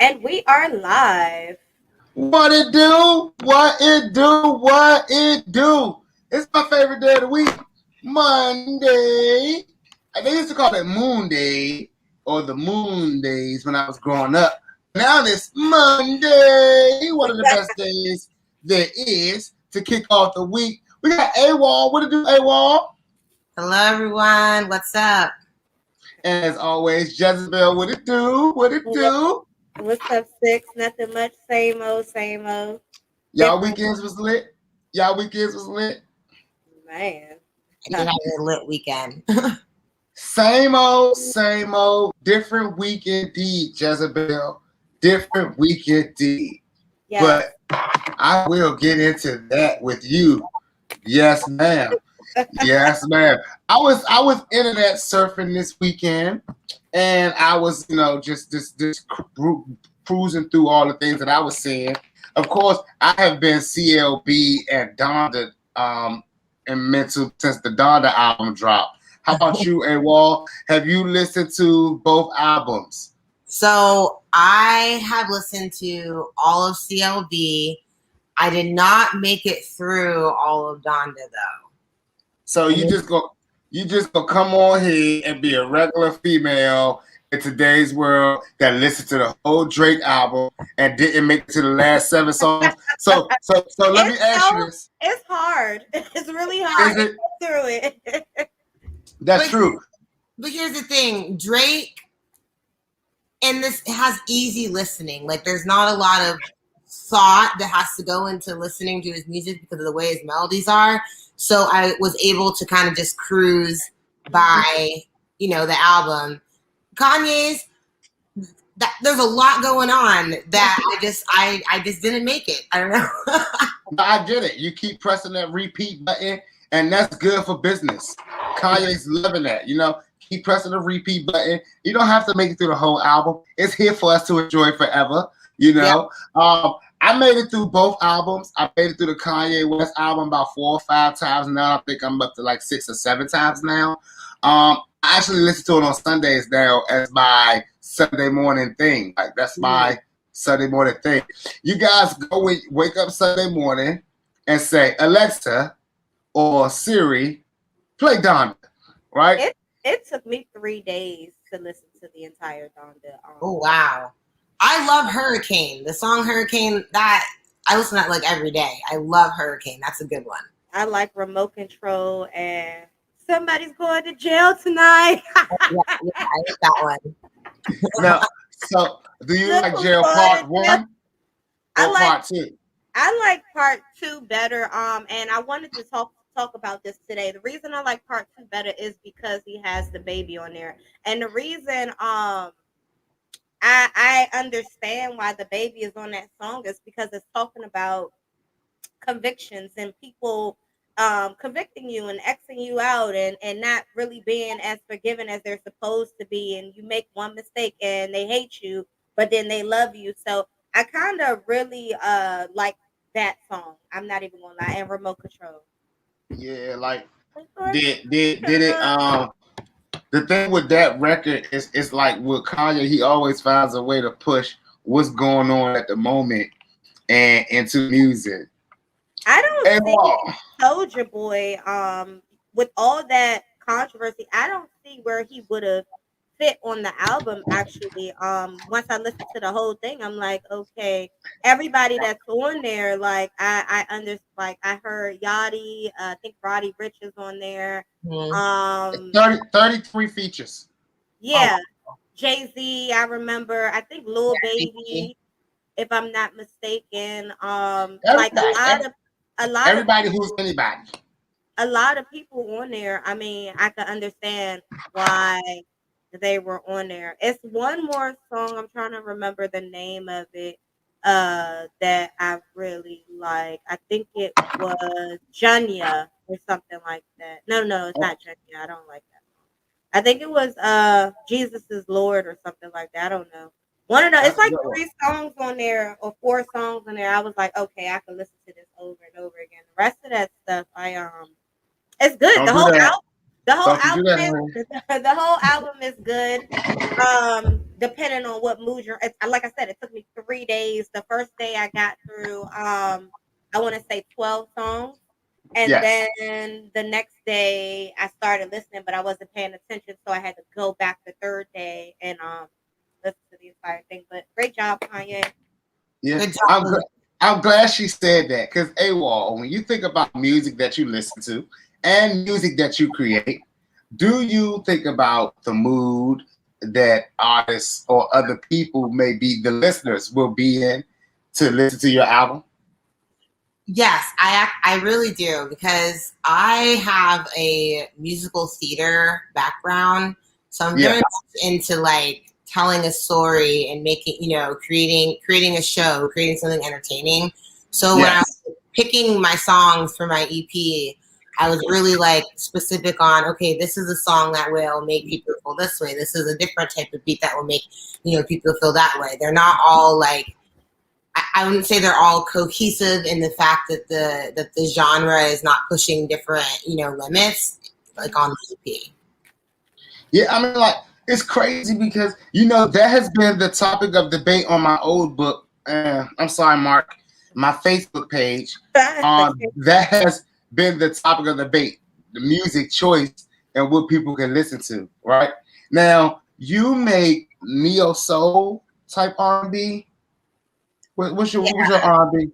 And we are live. What it do? What it do? What it do? It's my favorite day of the week, Monday. They used to call it Moon Day or the Moon Days when I was growing up. Now it's Monday, one of the best days there is to kick off the week. We got AWAL. What it do, AWAL? Hello, everyone. What's up? And as always, Jezabel. What it do? What it do? What's up, Six? Nothing much. Same old, same old. Y'all weekends was lit? Y'all weekends was lit? Man. I did have a lit weekend. Same old, different week indeed, Jezabel. Different week indeed. Yes. But I will get into that with you. Yes, ma'am. Yes, ma'am. I was internet surfing this weekend, and I was, just cruising through all the things that I was seeing. Of course, I have been CLB and Donda and mental since the Donda album dropped. How about you, AWAL? Have you listened to both albums? So I have listened to all of CLB. I did not make it through all of Donda though. So you just go come on here and be a regular female in today's world that listened to the whole Drake album and didn't make it to the last 7 songs. So let me ask you this. It's hard. It's really hard to get through it. That's true. But here's the thing, Drake, and this has easy listening. Like there's not a lot of thought that has to go into listening to his music because of the way his melodies are. So I was able to kind of just cruise by, the album. Kanye's, there's a lot going on that I just didn't make it. I don't know. I get it. You keep pressing that repeat button, and that's good for business. Kanye's loving that. Keep pressing the repeat button. You don't have to make it through the whole album. It's here for us to enjoy forever. Yeah. I made it through both albums. I made it through the Kanye West album about 4 or 5 times now. I think I'm up to like 6 or 7 times now. I actually listen to it on Sundays now as my Sunday morning thing. Like that's my Sunday morning thing. You guys wake up Sunday morning and say, Alexa or Siri, play Donda, right? It took me 3 days to listen to the entire Donda. Oh, wow. I love Hurricane. The song Hurricane, that I listen to that like every day. I love Hurricane. That's a good one. I like Remote Control and Somebody's Going to Jail Tonight. yeah, I like that one. Now, so do you like Jail Part 1 or Part 2? I like Part 2 better. And I wanted to talk about this today. The reason I like Part 2 better is because he has the baby on there. And the reason I understand why the baby is on that song is because it's talking about convictions and people convicting you and Xing you out and not really being as forgiving as they're supposed to be. And you make one mistake and they hate you, but then they love you. So I kind of really like that song. I'm not even gonna lie. And Remote Control. Yeah, like did it the thing with that record is like with Kanye, he always finds a way to push what's going on at the moment and into music. I don't think Soldier Boy, with all that controversy, I don't see where he would have fit on the album actually. Once I listened to the whole thing, I'm like, okay, everybody that's on there, like I understand, like I heard Yachty, I think Roddy Ricch is on there. 33 features. Yeah. Jay-Z, I remember, I think Lil Baby, if I'm not mistaken. Like a lot everybody of who's anybody. A lot of people on there. I mean, I can understand why they were on there. It's one more song. I'm trying to remember the name of it that I really like. I think it was Junya or something like that. No, it's not Junya. I don't like that song. I think it was Jesus is Lord or something like that. I don't know. One of the, it's like 3 songs on there or 4 songs on there. I was like, okay, I can listen to this over and over again. The rest of that stuff, it's good. The whole album is good. depending on what mood you're. Like I said, it took me 3 days. The first day I got through, I want to say 12 songs, and Yes. then the next day I started listening, but I wasn't paying attention, so I had to go back the third day and listen to the entire thing. But great job, Kanye. Yeah, Good job. I'm glad she said that, because AWAL, when you think about music that you listen to and music that you create, do you think about the mood that artists or other people, maybe the listeners, will be in to listen to your album? Yes, I really do, because I have a musical theater background, so I'm very much into like telling a story and making, creating a show, creating something entertaining. So when I was picking my songs for my EP, I was really like specific on, okay, this is a song that will make people feel this way. This is a different type of beat that will make, people feel that way. They're not all like, I wouldn't say they're all cohesive in the fact that the genre is not pushing different, limits, like on the EP. Yeah, I mean, like, it's crazy because, that has been the topic of debate on my old book. I'm sorry, Mark, my Facebook page. That has been the topic of debate, the music choice and what people can listen to, right? Now, you make neo soul type R&B. What's your R&B?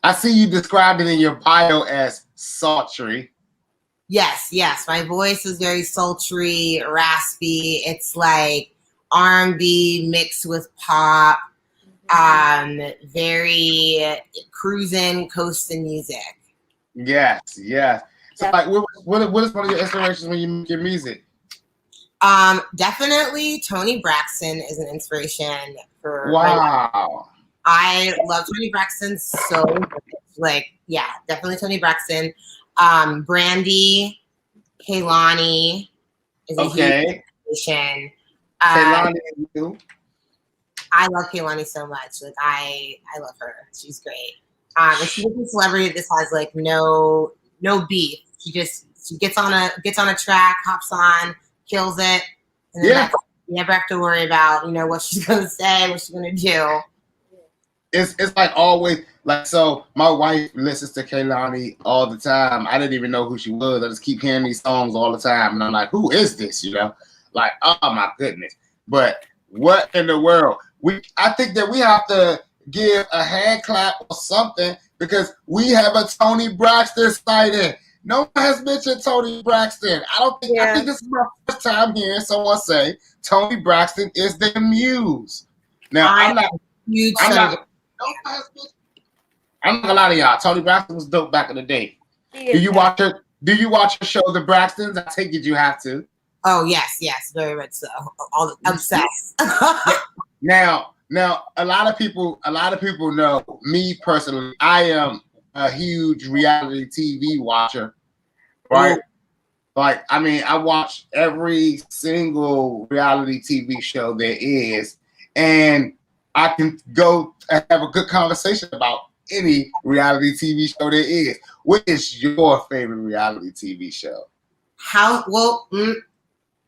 I see you described it in your bio as sultry. Yes. My voice is very sultry, raspy. It's like R&B mixed with pop. Very cruising, coasting music. Yes. So, like, what is one of your inspirations when you make your music? Definitely Toni Braxton is an inspiration for. Wow. I love Toni Braxton so much. Definitely Toni Braxton. Brandy, Kehlani is a huge inspiration. Kehlani, I love Kehlani so much. Like I love her. She's great. And she's a celebrity that just has like no beef. She gets on a track, hops on, kills it, and then you never have to worry about what she's gonna say, what she's gonna do. It's like always like, so my wife listens to Kehlani all the time. I didn't even know who she was. I just keep hearing these songs all the time, and I'm like, who is this? Like, oh my goodness. But what in the world? I think that we have to give a hand clap or something, because we have a Toni Braxton sighting. No one has mentioned Toni Braxton. I think this is my first time hearing someone say Toni Braxton is their muse. Now I'm not gonna lie to y'all. Toni Braxton was dope back in the day. Do you watch her show, The Braxtons? I take it you have to. Oh yes, very much so. Obsessed. Now, a lot of people know me personally. I am a huge reality TV watcher, right? Like, I mean, I watch every single reality TV show there is, and I can go and have a good conversation about any reality TV show there is. What is your favorite reality TV show?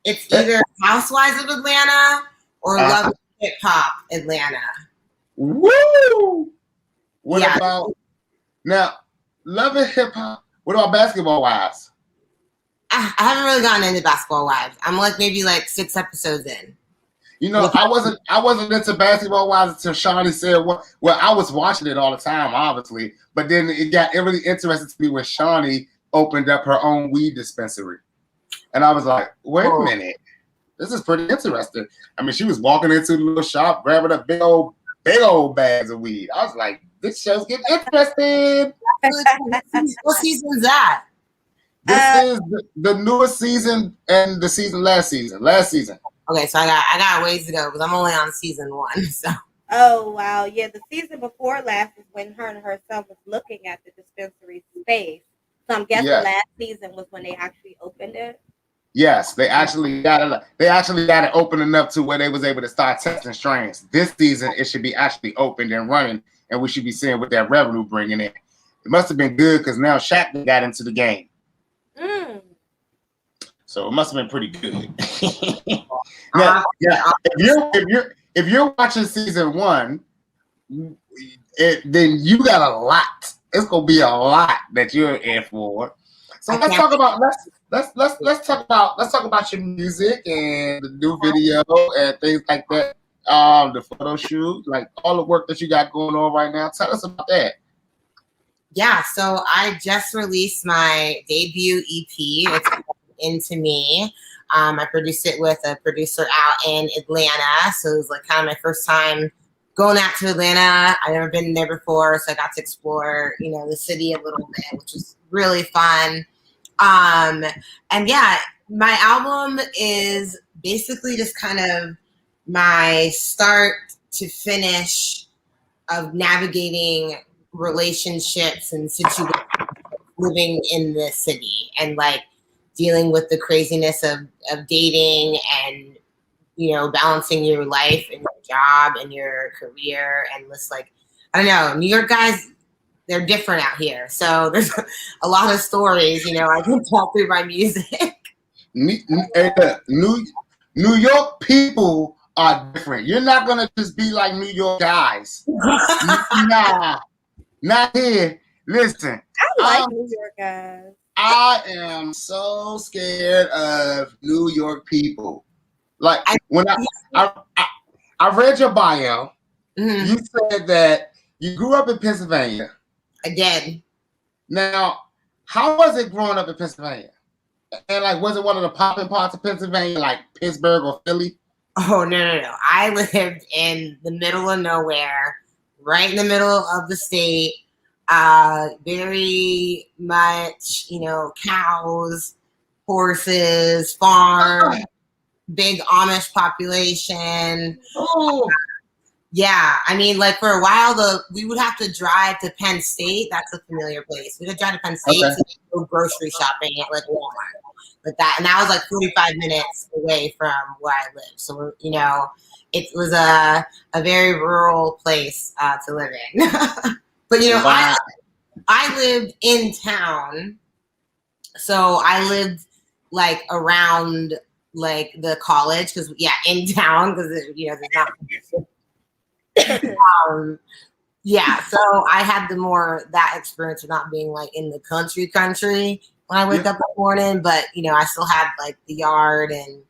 It's either Housewives of Atlanta or Love and Hip Hop Atlanta. Woo! What about now? Love and Hip Hop. What about Basketball Wives? I haven't really gotten into Basketball Wives. I'm like maybe 6 episodes in. I wasn't into Basketball Wives until Shawnee said, well, I was watching it all the time, obviously, but then it really interested to me when Shawnee opened up her own weed dispensary. And I was like, wait a minute, this is pretty interesting. I mean, she was walking into the little shop, grabbing up big old bags of weed. I was like, this show's getting interesting. What season is that? This is the newest season and the season last season. Okay, so I got ways to go because I'm only on season 1. So. Oh wow, yeah. The season before last is when her and her son was looking at the dispensary space. So I'm guessing last season was when they actually opened it. Yes, they actually got it open enough to where they was able to start testing strains. This season, it should be actually opened and running, and we should be seeing what that revenue bringing in. It must have been good because now Shaq got into the game. So it must have been pretty good. Now, yeah, if you're watching season 1, then you got a lot. It's gonna be a lot that you're in for. So let's talk about your music and the new video and things like that. The photo shoot, like all the work that you got going on right now. Tell us about that. Yeah, so I just released my debut EP. It's called Into Me. I produced it with a producer out in Atlanta, so it was like kind of my first time going out to Atlanta. I've never been there before, so I got to explore, the city a little bit, which was really fun. And yeah, my album is basically just kind of my start to finish of navigating relationships and situations living in the city and like dealing with the craziness of dating and balancing your life and your job and your career and this, like, I don't know, New York guys, they're different out here, so there's a lot of stories I can tell through my music. New York people are different. You're not gonna just be like New York guys. Nah, not here. Listen, I like New York guys. I am so scared of New York people. Like when I read your bio, you said that you grew up in Pennsylvania. I did. Now, how was it growing up in Pennsylvania? And like, was it one of the popping parts of Pennsylvania, like Pittsburgh or Philly? Oh, no. I lived in the middle of nowhere, right in the middle of the state. Very much, cows, horses, farm, big Amish population. Oh. Yeah, I mean, like for a while, we would have to drive to Penn State. That's a familiar place. We would drive to Penn State to go grocery shopping at like Walmart, like that, and that was like 45 minutes away from where I live. So it was a very rural place to live in. But wow. I lived in town, so I lived like around like the college because in town because there's not. Yeah, so I had that experience of not being like in the country when I wake up in the morning, but I still had like the yard and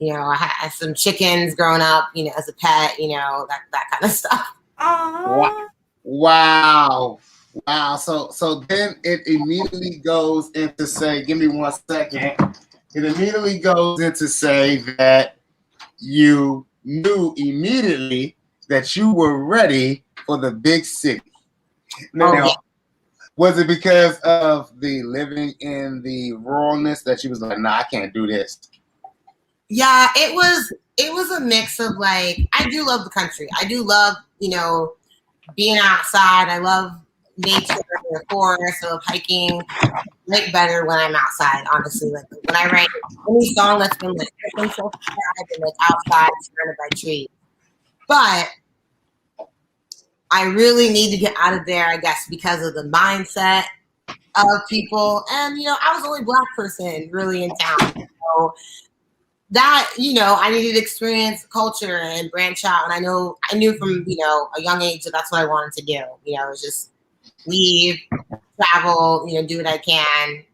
I had some chickens growing up, as a pet, that kind of stuff. Wow. So then it immediately goes into say, give me 1 second. It immediately goes into say that you knew immediately that you were ready for the big city. Now, was it because of the living in the ruralness that you was like, nah, I can't do this? Yeah, it was a mix of like, I do love the country. I do love, being outside. I love nature, the forest, I love hiking. I write better when I'm outside, honestly. Like when I write any song that's been like so and like outside surrounded by trees. But I really need to get out of there, I guess, because of the mindset of people. And, I was the only Black person really in town. So that, I needed to experience culture and branch out. And I knew from, a young age that that's what I wanted to do. It was just leave, travel, do what I can,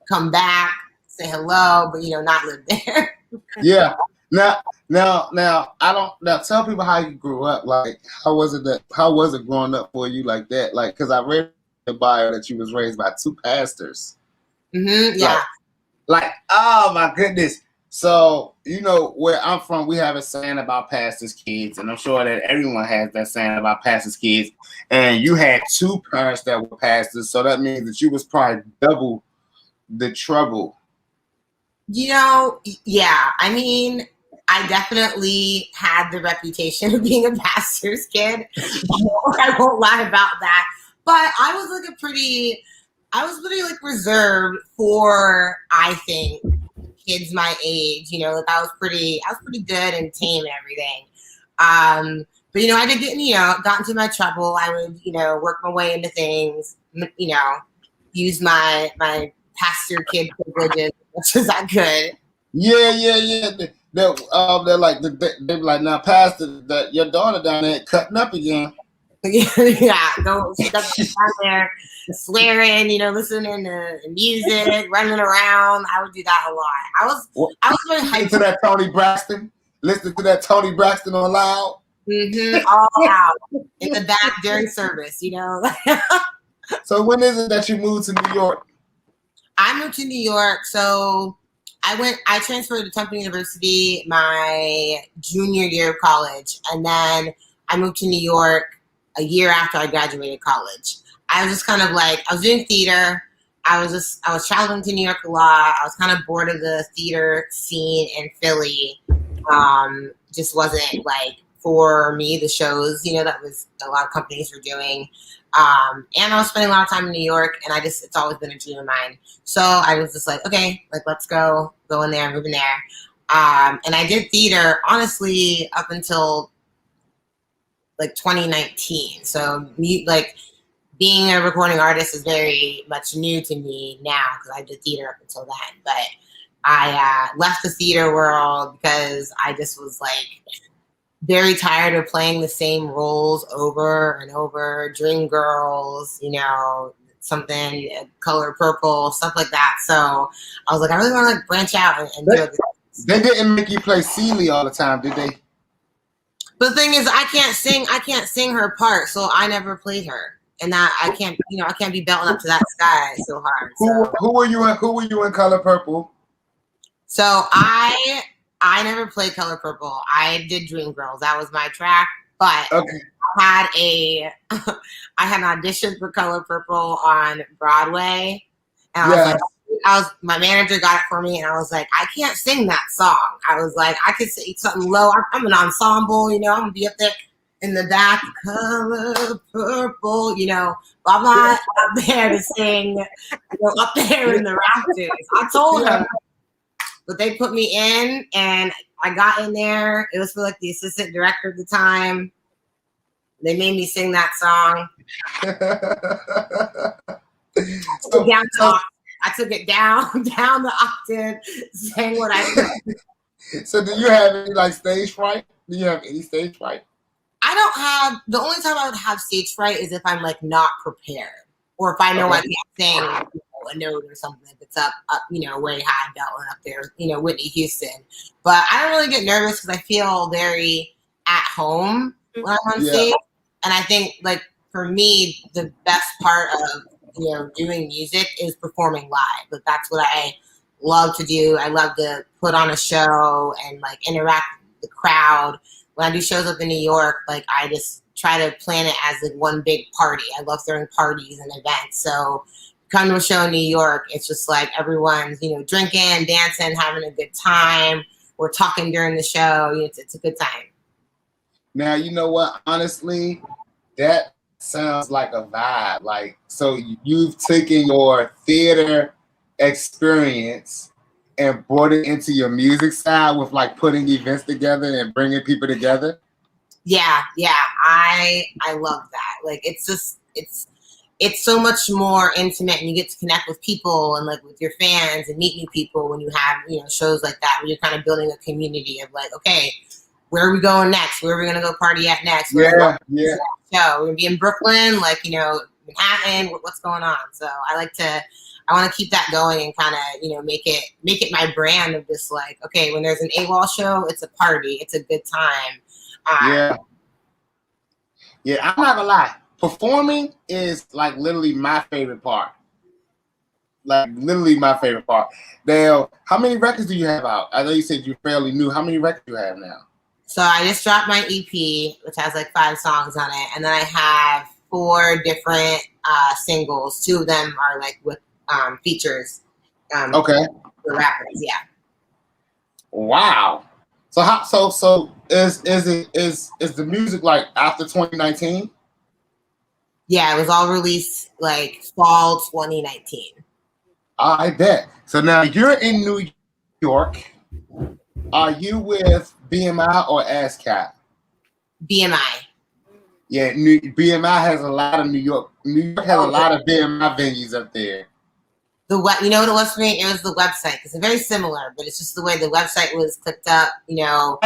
come back, say hello, but, not live there. Yeah. Now, I don't. Now, tell people how you grew up. Like, how was it growing up for you like that? Like, because I read in the bio that you was raised by 2 pastors. Yeah. Like, oh my goodness. So, where I'm from, we have a saying about pastors' kids, and I'm sure that everyone has that saying about pastors' kids. And you had 2 parents that were pastors, so that means that you was probably double the trouble. Yeah. I mean, I definitely had the reputation of being a pastor's kid. I won't lie about that. But I was pretty like reserved for, I think, kids my age. Like I was pretty good and tame and everything. But I did get, got into my trouble. I would, work my way into things, use my pastor kid privileges as much as I could. Yeah. They're like, they're like, now, Pastor, that your daughter down there cutting up again. Yeah, go down there, swearing, listening to music, running around. I would do that a lot. I was very hyped. Listen to that Tony Braxton on loud. All out in the back during service, So when is it that you moved to New York? I moved to New York, so I transferred to Temple University my junior year of college, and then I moved to New York a year after I graduated college. I was just kind of like, I was doing theater. I was traveling to New York a lot. I was kind of bored of the theater scene in Philly. Just wasn't like for me, the shows, that was a lot of companies were doing. And I was spending a lot of time in New York, and it's always been a dream of mine. So I was just like, okay, like, let's go in there, move in there. And I did theater, honestly, up until like 2019. So like being a recording artist is very much new to me now because I did theater up until then. But I left the theater world because I just was like very tired of playing the same roles over and over. Dream Girls, something, Color Purple, stuff like that. So I was like, I really want to like branch out and do it. They didn't make you play Celie all the time, did they? But the thing is, I can't sing her part, so I never played her. And that I can't be belting up to that sky so hard. Who were you in Color Purple? So I never played Color Purple. I did Dream Girls. That was my track. But okay. I had an audition for Color Purple on Broadway. And my manager got it for me, and I was like, I can't sing that song. I was like, I could sing something low. I'm an ensemble, I'm gonna be up there in the back, Color Purple, but I'm not up there to sing, up there in the rafters. I told her, but they put me in, and I got in there. It was for like the assistant director at the time. They made me sing that song. I took it down the octave, sang what I could. So do you have any like stage fright? Do you have any stage fright? I don't have, the only time I would have stage fright is if I'm like not prepared, or if I know I can't sing a note or something if it's up way high, belting up there, Whitney Houston. But I don't really get nervous because I feel very at home when I'm on stage. And I think like for me, the best part of doing music is performing live. But that's what I love to do. I love to put on a show and like interact with the crowd. When I do shows up in New York, like I just try to plan it as like one big party. I love throwing parties and events. So come to a show in New York, it's just like everyone's, drinking, dancing, having a good time. We're talking during the show. It's a good time. Now, you know what? Honestly, that sounds like a vibe. Like, so you've taken your theater experience and brought it into your music side with like putting events together and bringing people together. Yeah. I love that. Like, it's just, it's so much more intimate, and you get to connect with people and like with your fans and meet new people when you have, shows like that, where you're kind of building a community of like, okay, where are we going next? Where are we going to go party at next? Yeah. Show. We're going to be in Brooklyn, like, Manhattan, what's going on? So I want to keep that going and kind of, make it my brand of just like, okay, when there's an AWAL show, it's a party. It's a good time. Yeah, I'm not gonna lie. Performing is like literally my favorite part. Like literally my favorite part. Dale, how many records do you have out? I know you said you're fairly new. How many records do you have now? So I just dropped my EP, which has like 5 songs on it. And then I have 4 different singles. 2 of them are like with features. Okay. For rappers, yeah. Wow. So is the music like after 2019? Yeah, it was all released like fall 2019. I bet. So now you're in New York. Are you with BMI or Ascap? BMI. Yeah, BMI has a lot of New York has a lot of BMI venues up there. You know what it was for me? It was the website. It's very similar, but it's just the way the website was clicked up. You know,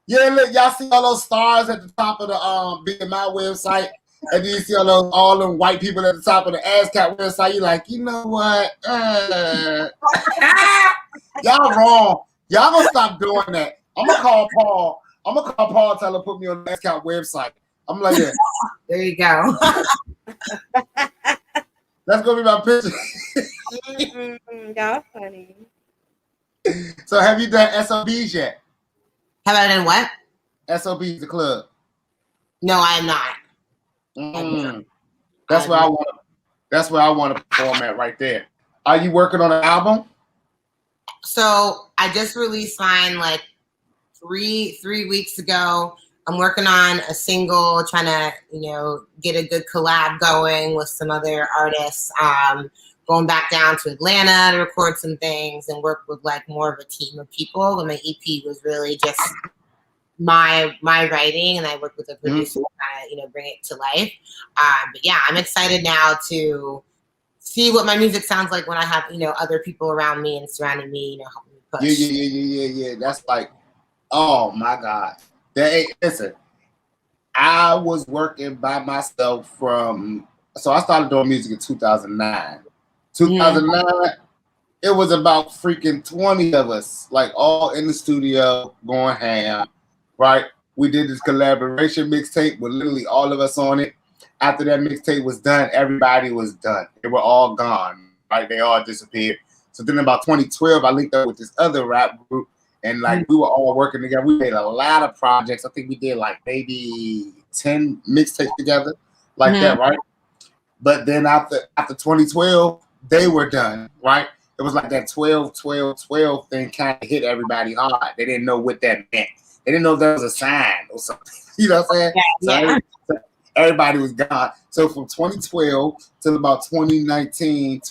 yeah, look, y'all see all those stars at the top of the BMI website, and then you see all them white people at the top of the Ascap website. You like, you know what? Y'all wrong. Y'all gonna stop doing that. I'm gonna call Paul. Tell him to put me on the Ascap website. I'm like, yeah. There you go. That's gonna be my picture. Y'all funny. So, have you done SOBs yet? Have I done what? SOBs, the club. No, I am not. That's where I want. That's where I want to perform at right there. Are you working on an album? So I just released mine like three weeks ago. I'm working on a single, trying to, get a good collab going with some other artists. Going back down to Atlanta to record some things and work with like more of a team of people. And my EP was really just my writing, and I worked with a producer to kind of, bring it to life. But yeah, I'm excited now to see what my music sounds like when I have, other people around me and surrounding me, helping me push. Yeah. That's like, oh my God. Listen, I was working by myself so I started doing music in 2009. 2009, it was about freaking 20 of us, like all in the studio going ham, right? We did this collaboration mixtape with literally all of us on it. After that mixtape was done, everybody was done. They were all gone, right? They all disappeared. So then about 2012, I linked up with this other rap group, and like we were all working together. We made a lot of projects. I think we did like maybe 10 mixtapes together, like that, right? But then after 2012, they were done, right? It was like that 12 thing kind of hit everybody hard. They didn't know what that meant. They didn't know if that was a sign or something. You know what I'm saying? So everybody was gone. So from 2012 to about 2019 into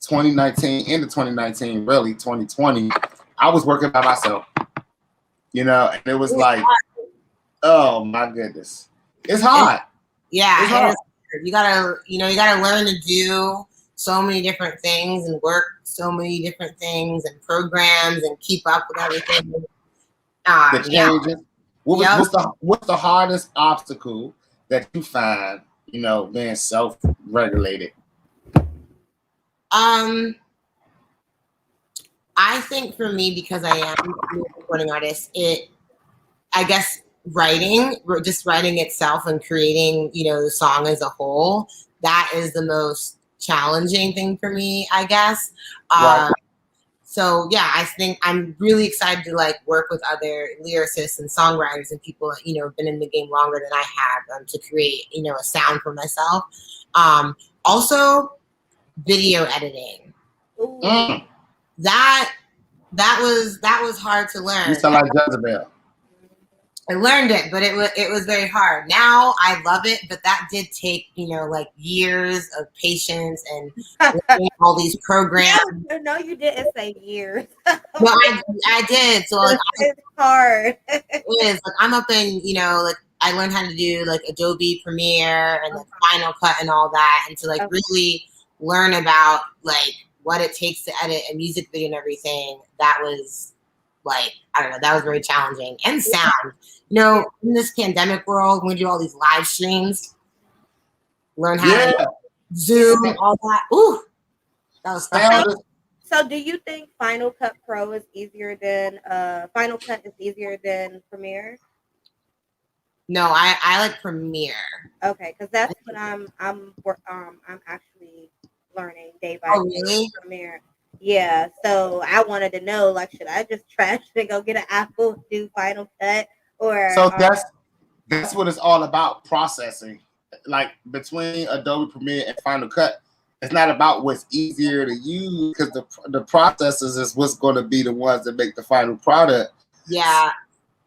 2019, really 2020, I was working by myself. And it was like, oh my goodness, it's hard. Yeah, it's hard. You gotta learn to do so many different things and work so many different things and programs and keep up with everything. The changes. What's the hardest obstacle that you find, being self-regulated? I think for me, because I am a recording artist, I guess writing itself and creating, the song as a whole, that is the most challenging thing for me, I guess. Right. So yeah, I think I'm really excited to like work with other lyricists and songwriters and people that, have been in the game longer than I have, to create, a sound for myself. Also video editing. That was hard to learn. You sound like Jezabel. I learned it, but it was very hard. Now I love it, but that did take, like years of patience and all these programs. No, you didn't say years. No, I did. So like, it's hard. It is. Like I'm up in, like I learned how to do like Adobe Premiere and like Final Cut and all that, and to like really learn about like what it takes to edit a music video and everything. That was like, I don't know, that was very challenging. And sound. In this pandemic world, when we do all these live streams, learn how to Zoom and all that. Ooh, that was fun. So do you think Final Cut Pro is easier than Final Cut is easier than Premiere? No, I like Premiere. Okay, because that's what I'm actually learning day by day. Really? Premiere. Yeah. So I wanted to know, like, should I just trash it and go get an Apple, do Final Cut, or? So that's what it's all about, processing. Like between Adobe Premiere and Final Cut, it's not about what's easier to use, because the processors is what's going to be the ones that make the final product. Yeah.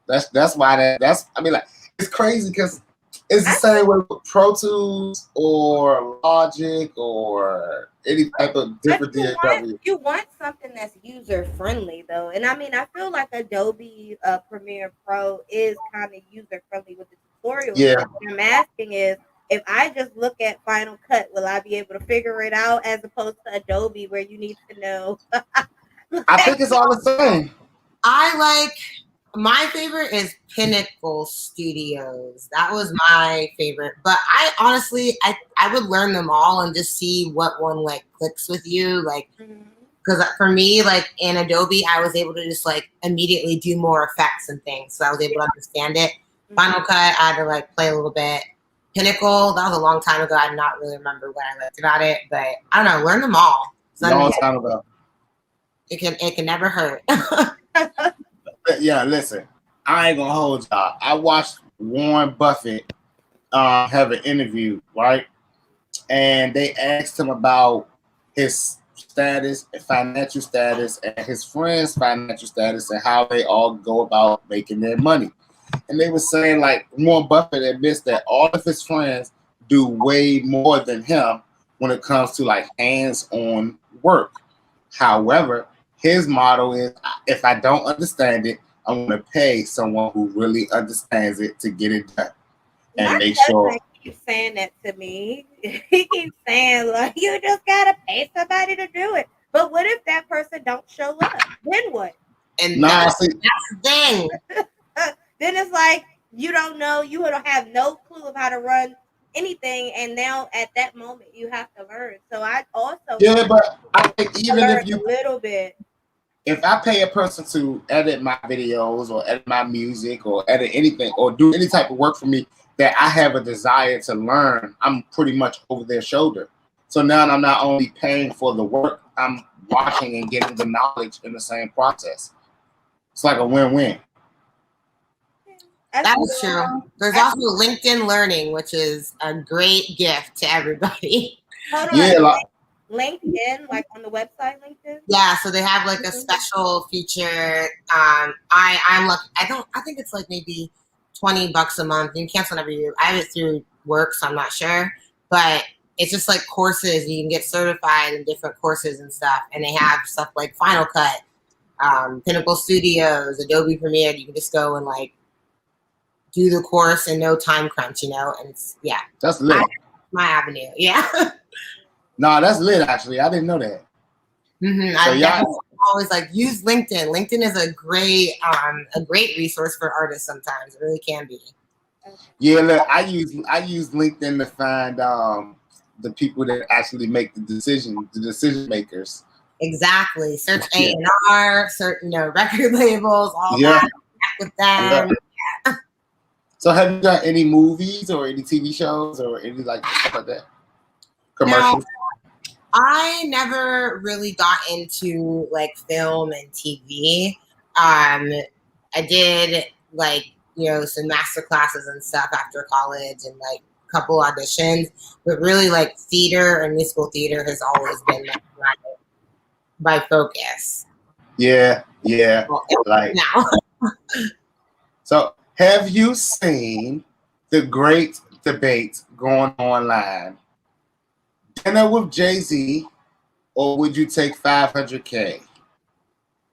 That's why I mean, like, it's crazy because it's the same way with Pro Tools or Logic or any type of different DAW. You want something that's user friendly though, and I mean, I feel like Adobe Premiere Pro is kind of user friendly with the tutorials. Yeah. What I'm asking is, if I just look at Final Cut, will I be able to figure it out as opposed to Adobe where you need to know? I think it's all the same. My favorite is Pinnacle Studios. That was my favorite. But I honestly, I would learn them all and just see what one like clicks with you. Like, because for me, like in Adobe, I was able to just like immediately do more effects and things. So I was able to understand it. Final Cut, I had to like play a little bit. Pinnacle, that was a long time ago. I do not really remember what I liked about it. But I don't know, learn them all. Long time ago. It can never hurt. Yeah, listen, I ain't gonna hold y'all. I watched Warren Buffett have an interview, right? And they asked him about his status, financial status, and his friends' financial status, and how they all go about making their money. And they were saying, like, Warren Buffett admits that all of his friends do way more than him when it comes to like hands-on work. However, his motto is, if I don't understand it, I'm going to pay someone who really understands it to get it done. And make sure. He keeps saying that to me. He keeps saying, like, you just got to pay somebody to do it. But what if that person don't show up? Then what? And that's the thing. Then it's like, you don't know, you don't have no clue of how to run anything. And now at that moment, you have to learn. So I also. Yeah, but I think even if you. A little bit. If I pay a person to edit my videos or edit my music or edit anything or do any type of work for me that I have a desire to learn, I'm pretty much over their shoulder. So now I'm not only paying for the work, I'm watching and getting the knowledge in the same process. It's like a win-win. That is true. There's also LinkedIn Learning, which is a great gift to everybody. Yeah, like, LinkedIn, like on the website LinkedIn? Yeah, so they have like a special feature. I'm lucky. I think it's like maybe $20 a month. You can cancel whenever you. I have it through work, so I'm not sure. But it's just like courses. You can get certified in different courses and stuff. And they have stuff like Final Cut, Pinnacle Studios, Adobe Premiere. You can just go and like do the course in no time crunch, you know? And it's, yeah. That's lit. My avenue, yeah. No, that's lit, actually. I didn't know that. Mm-hmm. So I always like use LinkedIn. LinkedIn is a great resource for artists sometimes. It really can be. Yeah, look, I use LinkedIn to find the people that actually make the decision makers. Exactly. Search A&R, certain record labels, all that. With them. Yeah. So have you done any movies or any TV shows or any like stuff like that? Commercials? No, I never really got into like film and TV. I did like, some master classes and stuff after college and like a couple auditions, but really like theater and musical theater has always been my focus. Yeah. Well, like now. So have you seen the great debate going online? Dinner with Jay-Z, or would you take $500K?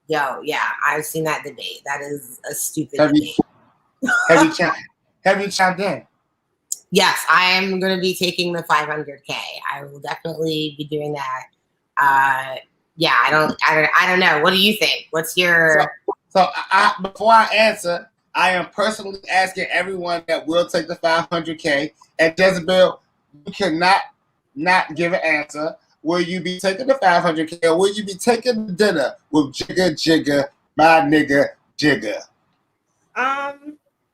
Yo, yeah, I've seen that debate. That is a stupid debate. Have you chimed in? Yes, I am going to be taking the $500K. I will definitely be doing that. Yeah, I don't know. What do you think? What's your? So before I answer, I am personally asking everyone that will take the $500K. And Jezabel, you cannot not give an answer. Will you be taking the $500K or will you be taking the dinner with Jigga, my nigga Jigga?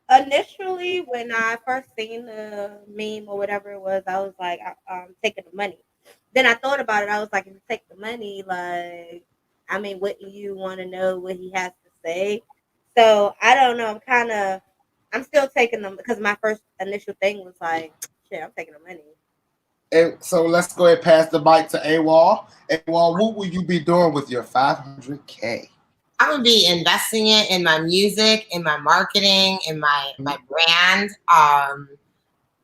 Initially, when I first seen the meme or whatever it was, I was like, I'm taking the money. Then I thought about it. I was like, if you take the money, like, I mean, wouldn't you want to know what he has to say? So I don't know. I'm still taking them because my first initial thing was like, shit, I'm taking the money. And so let's go ahead and pass the mic to AWAL. AWAL, what will you be doing with your $500K? I'm going to be investing it in my music, in my marketing, in my brand,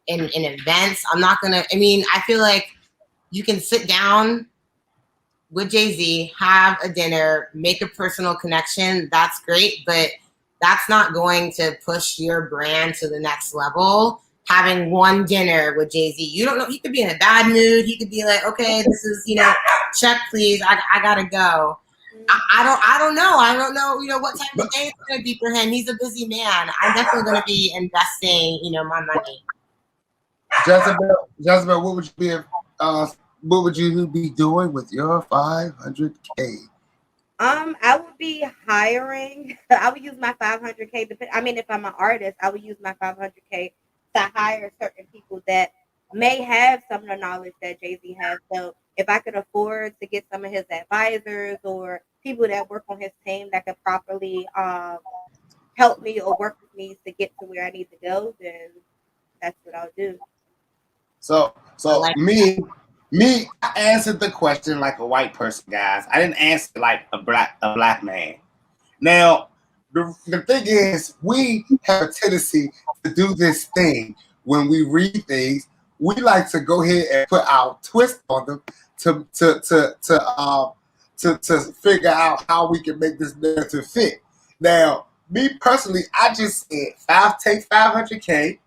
in events. I'm not going to, I feel like you can sit down with Jay-Z, have a dinner, make a personal connection. That's great, but that's not going to push your brand to the next level. having one dinner with Jay-Z. You don't know, he could be in a bad mood. He could be like, okay, this is, check please. I gotta go. I don't know. I don't know, what type of day it's gonna be for him. He's a busy man. I'm definitely gonna be investing, my money. Jezabel, what would you be doing with your 500K? I would be hiring. I would use my 500K. If I'm an artist, I would use my 500K to hire certain people that may have some of the knowledge that Jay-Z has. So if I could afford to get some of his advisors or people that work on his team that could properly help me or work with me to get to where I need to go, then that's what I'll do. So me, I answered the question like a white person, guys. I didn't answer like a black man. Now, the thing is, we have a tendency to do this thing when we read things. We like to go ahead and put our twist on them to figure out how we can make this narrative fit. Now, me personally, I just said take 500K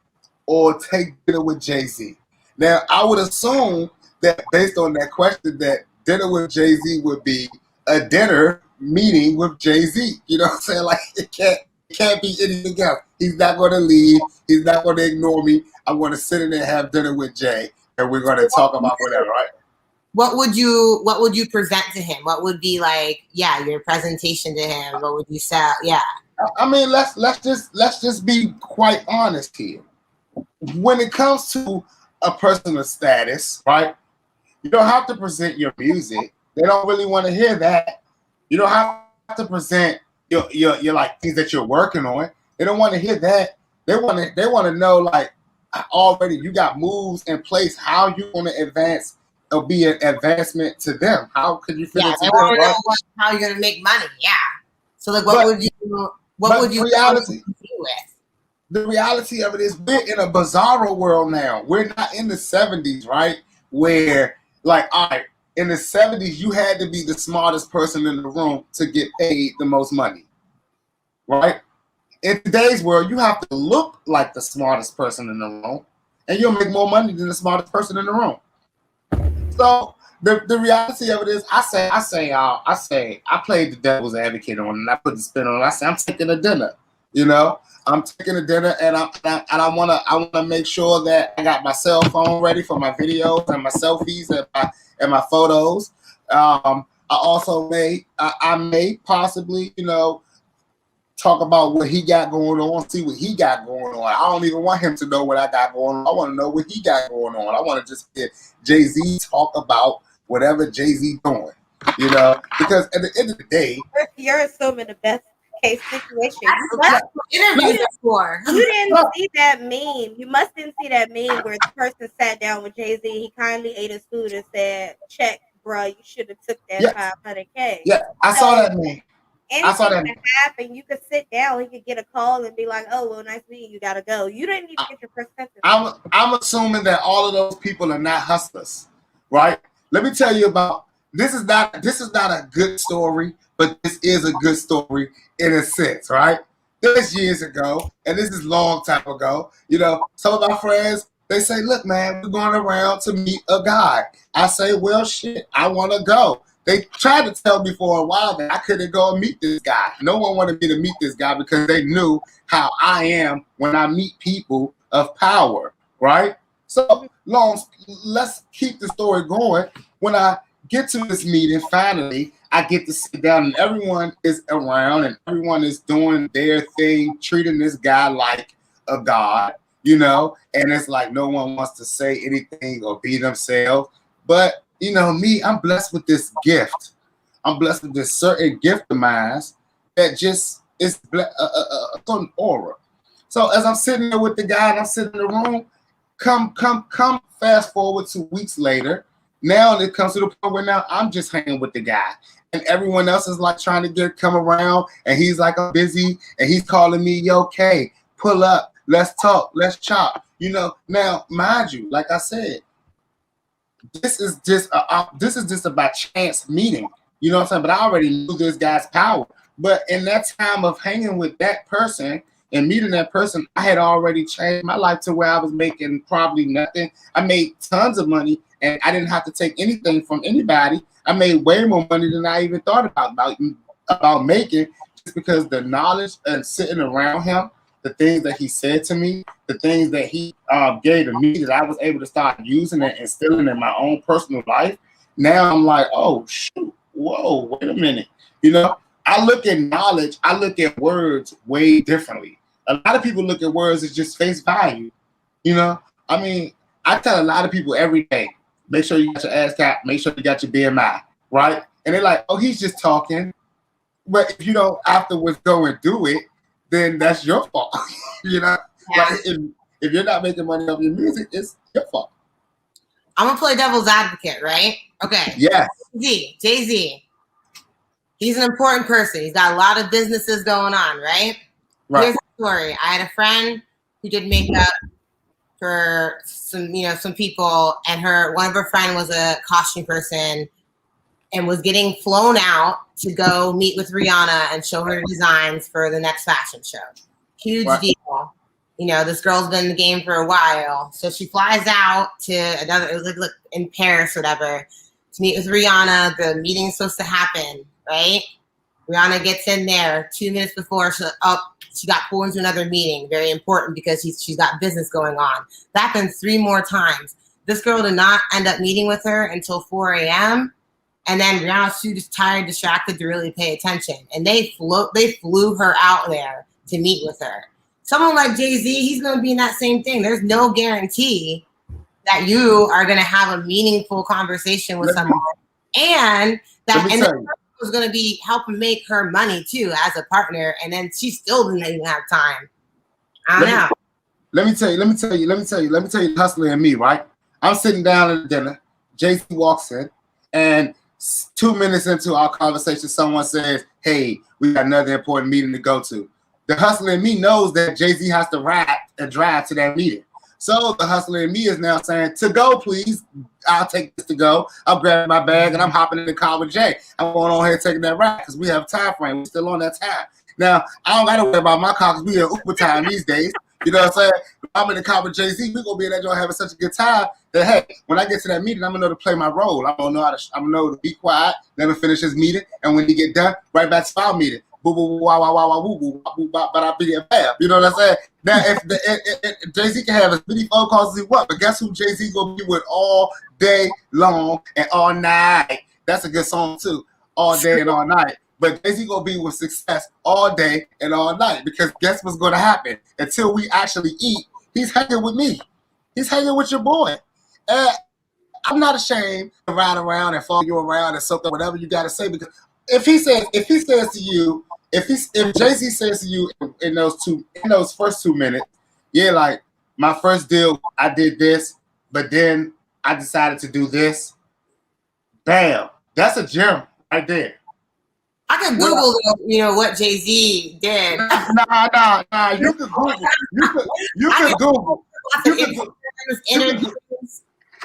or take dinner with Jay-Z. Now, I would assume that based on that question, that dinner with Jay-Z would be a dinner meeting with Jay-Z. You know what I'm saying? Like it can't be anything else. He's not going to leave. He's not going to ignore me. I'm going to sit in there and have dinner with Jay, and we're going to talk about whatever, right? What would you present to him? What would be like, your presentation to him? What would you say? Yeah. I mean, let's just be quite honest here. When it comes to a personal status, right? You don't have to present your music. They don't really want to hear that. You don't have to present your like things that you're working on. They don't want to hear that. They want to know like already you got moves in place. How you want to advance or be an advancement to them? How could you fit into them? Right? How you're gonna make money? Yeah. So like, what would you reality with? The reality of it is we're in a bizarro world now. We're not in the 70s, right? Where, like, all right, in the 70s, you had to be the smartest person in the room to get paid the most money, right? In today's world, you have to look like the smartest person in the room, and you'll make more money than the smartest person in the room. So the reality of it is, I played the devil's advocate on it, and I put the spin on it. I say, I'm taking a dinner, I'm taking a dinner, and I wanna make sure that I got my cell phone ready for my videos and my selfies and my photos. I also may possibly talk about what he got going on, see what he got going on. I don't even want him to know what I got going on. I want to know what he got going on. I want to just hear Jay-Z talk about whatever Jay-Z doing, because at the end of the day, you're assuming the best case situation. You didn't see that meme. You must didn't see that meme where the person sat down with Jay-Z. He kindly ate his food and said, "Check, bro. You should have took that 500K." Yeah, I saw that meme. Anything can happen. You could sit down. He could get a call and be like, "Oh, well, nice meeting you. Gotta go." You didn't even get your perspective. I'm assuming that all of those people are not hustlers, right? Let me tell you about this. Is not a good story, but this is a good story in a sense, right? This years ago, and this is a long time ago. Some of my friends, they say, "Look, man, we're going around to meet a guy." I say, "Well, shit, I want to go." They tried to tell me for a while that I couldn't go and meet this guy. No one wanted me to meet this guy because they knew how I am when I meet people of power, right? So let's keep the story going. When I get to this meeting, finally, I get to sit down and everyone is around and everyone is doing their thing, treating this guy like a god, and it's like no one wants to say anything or be themselves. But me, I'm blessed with this gift. I'm blessed with this certain gift of mine that just is an aura. So as I'm sitting there with the guy and I'm sitting in the room, come fast forward 2 weeks later. Now it comes to the point where now I'm just hanging with the guy. And everyone else is like trying to come around. And he's like, I'm busy. And he's calling me, "Yo, K, pull up. Let's talk. Let's chop." Now, mind you, like I said, this is just a by chance meeting, you know what I'm saying? But I already knew this guy's power. But in that time of hanging with that person, and meeting that person, I had already changed my life to where I was making probably nothing. I made tons of money, and I didn't have to take anything from anybody. I made way more money than I even thought about making, just because the knowledge and sitting around him, the things that he said to me, the things that he gave to me, that I was able to start using and instilling in my own personal life. Now I'm like, oh shoot, whoa, wait a minute. You know, I look at knowledge, I look at words way differently. A lot of people look at words as just face value. You know, I mean, I tell a lot of people every day, make sure you got your Ascap, make sure you got your BMI, right? And they're like, oh, he's just talking. But if you don't afterwards go and do it, then that's your fault. You know, Yeah. like if you're not making money off your music, it's your fault. I'm gonna play devil's advocate, right? Okay. Yes. Jay-Z. He's an important person. He's got a lot of businesses going on, right? Right. Here's the story. I had a friend who did makeup for some people, and one of her friends was a costume person and was getting flown out to go meet with Rihanna and show her designs for the next fashion show. Huge deal. You know, this girl's been in the game for a while. So she flies out to it was like in Paris or whatever, to meet with Rihanna. The meeting's supposed to happen, right? Rihanna gets in there 2 minutes before she got pulled into another meeting, very important because she's got business going on. That happened 3 more times. This girl did not end up meeting with her until 4 a.m. And then Rihanna's too just tired, distracted to really pay attention. And they flew her out there to meet with her. Someone like Jay-Z, he's going to be in that same thing. There's no guarantee that you are going to have a meaningful conversation with someone. And that was going to be helping make her money too as a partner. And then she still didn't even have time. I don't know. Let me tell you the hustler and me, right? I'm sitting down at dinner. Jay-Z walks in, and 2 minutes into our conversation, someone says, hey, we got another important meeting to go to. The hustler in me knows that Jay-Z has to ride and drive to that meeting. So the hustler in me is now saying, to go, please. I'll take this to go. I'll grab my bag and I'm hopping in the car with Jay. I'm going on here taking that ride because we have a time frame. We're still on that time. Now, I don't got to worry about my car because we in Uber time these days. You know what I'm saying? If I'm in the car with Jay-Z, we're going to be in that joint having such a good time that, hey, when I get to that meeting, I'm going to know to play my role. I'm going to know to be quiet, let him finish his meeting, and when he get done, right back to our meeting. Boo boo wah wah wah wah boo boo boo but I be a bad. You know what I'm saying? Now if Jay-Z can have as many phone calls as he wants, but guess who Jay-Z gonna be with all day long and all night? That's a good song too. All day and all night. But Jay-Z gonna be with Sixxcess all day and all night, because guess what's gonna happen? Until we actually eat, he's hanging with me. He's hanging with your boy. And I'm not ashamed to ride around and follow you around and something, whatever you gotta say, because if he says to you, if Jay-Z says to you in those first 2 minutes, yeah, like my first deal, I did this, but then I decided to do this. Bam, that's a gem right there. I can Google, what Jay-Z did. Nah. You can Google. You can Google.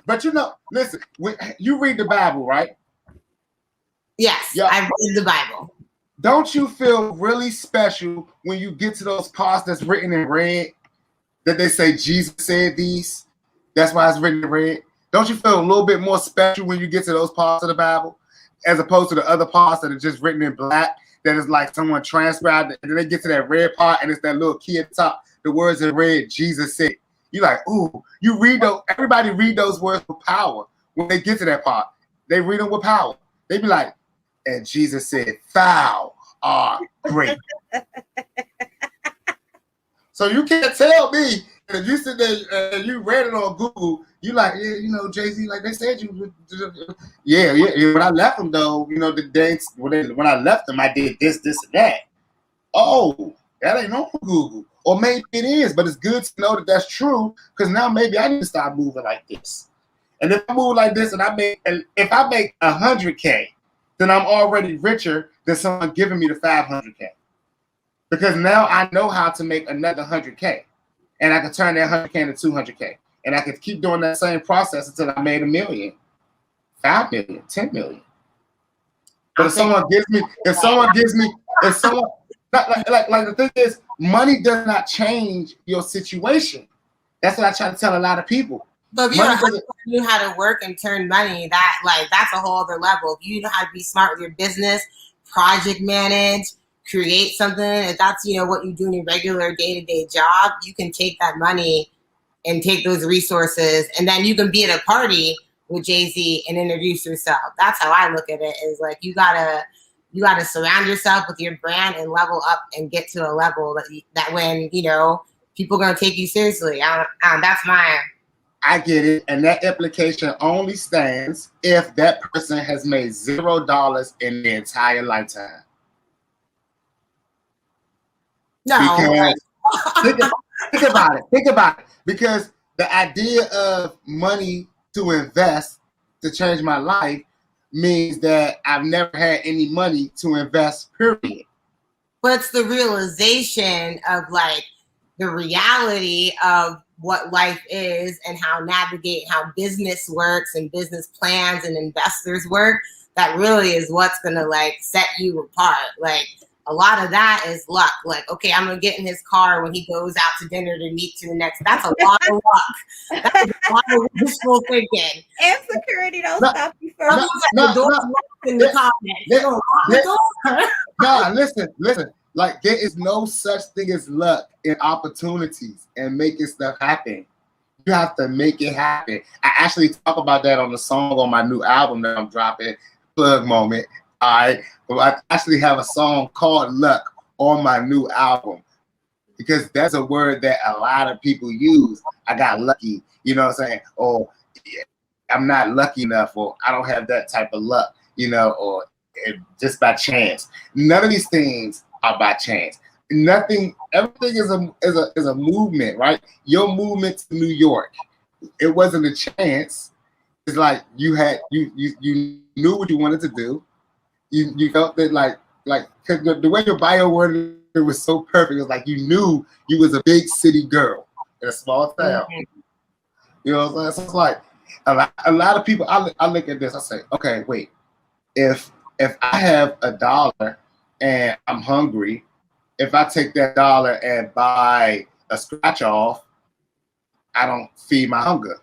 But listen, you read the Bible, right? Yes, yeah. I've read the Bible. Don't you feel really special when you get to those parts that's written in red, that they say Jesus said these? That's why it's written in red. Don't you feel a little bit more special when you get to those parts of the Bible, as opposed to the other parts that are just written in black, that is like someone transcribed it, and then they get to that red part, and it's that little key at the top, the words in red, Jesus said. You're like, ooh, you read those, everybody read those words with power. When they get to that part, they read them with power. They be like, and Jesus said, thou art great. So you can't tell me, if you sit there and you read it on Google, you like, yeah, Jay-Z, like they said you. Yeah. When I left them though, the dates, when I left them, I did this, and that. Oh, that ain't on Google. Or maybe it is, but it's good to know that that's true, because now maybe I need to start moving like this. And if I move like this, and if I make 100K, then I'm already richer than someone giving me the 500K. Because now I know how to make another 100K. And I can turn that 100K into 200K. And I can keep doing that same process until I made $1 million, 5 million, 10 million. But if someone gives me Like the thing is, money does not change your situation. That's what I try to tell a lot of people. But if you know how to work and turn money, that's a whole other level. If you know how to be smart with your business, project manage, create something, if that's what you do in your regular day-to-day job, you can take that money and take those resources, and then you can be at a party with Jay-Z and introduce yourself. That's how I look at it, is like you gotta surround yourself with your brand and level up and get to a level that when people are gonna take you seriously. That's my. I get it, and that implication only stands if that person has made $0 in their entire lifetime. No. Because think about it. Because the idea of money to invest to change my life means that I've never had any money to invest, period. But it's the realization of like the reality of what life is and how business works and business plans and investors work. That really is what's gonna like set you apart. Like a lot of that is luck. Like, okay, I'm gonna get in his car when he goes out to dinner to meet you the next. That's a lot of luck. That's a lot of wishful thinking. And security don't stop you from listen. Like there is no such thing as luck in opportunities and making stuff happen. You have to make it happen. I actually talk about that on the song on my new album that I'm dropping. Plug moment. All right. But I actually have a song called Luck on my new album because that's a word that a lot of people use. I got lucky. You know what I'm saying? Or I'm not lucky enough, or I don't have that type of luck, or just by chance. None of these things are by chance. Everything is a movement, right? Your movement to New York, it wasn't a chance. It's like you knew what you wanted to do. You felt that like cause the way your bio worded it was so perfect. It was like you knew you was a big city girl in a small town. Mm-hmm. You know what I'm saying? So it's like a lot of people. I look at this. I say, okay, wait. If I have $1 and I'm hungry, if I take that $1 and buy a scratch off, I don't feed my hunger.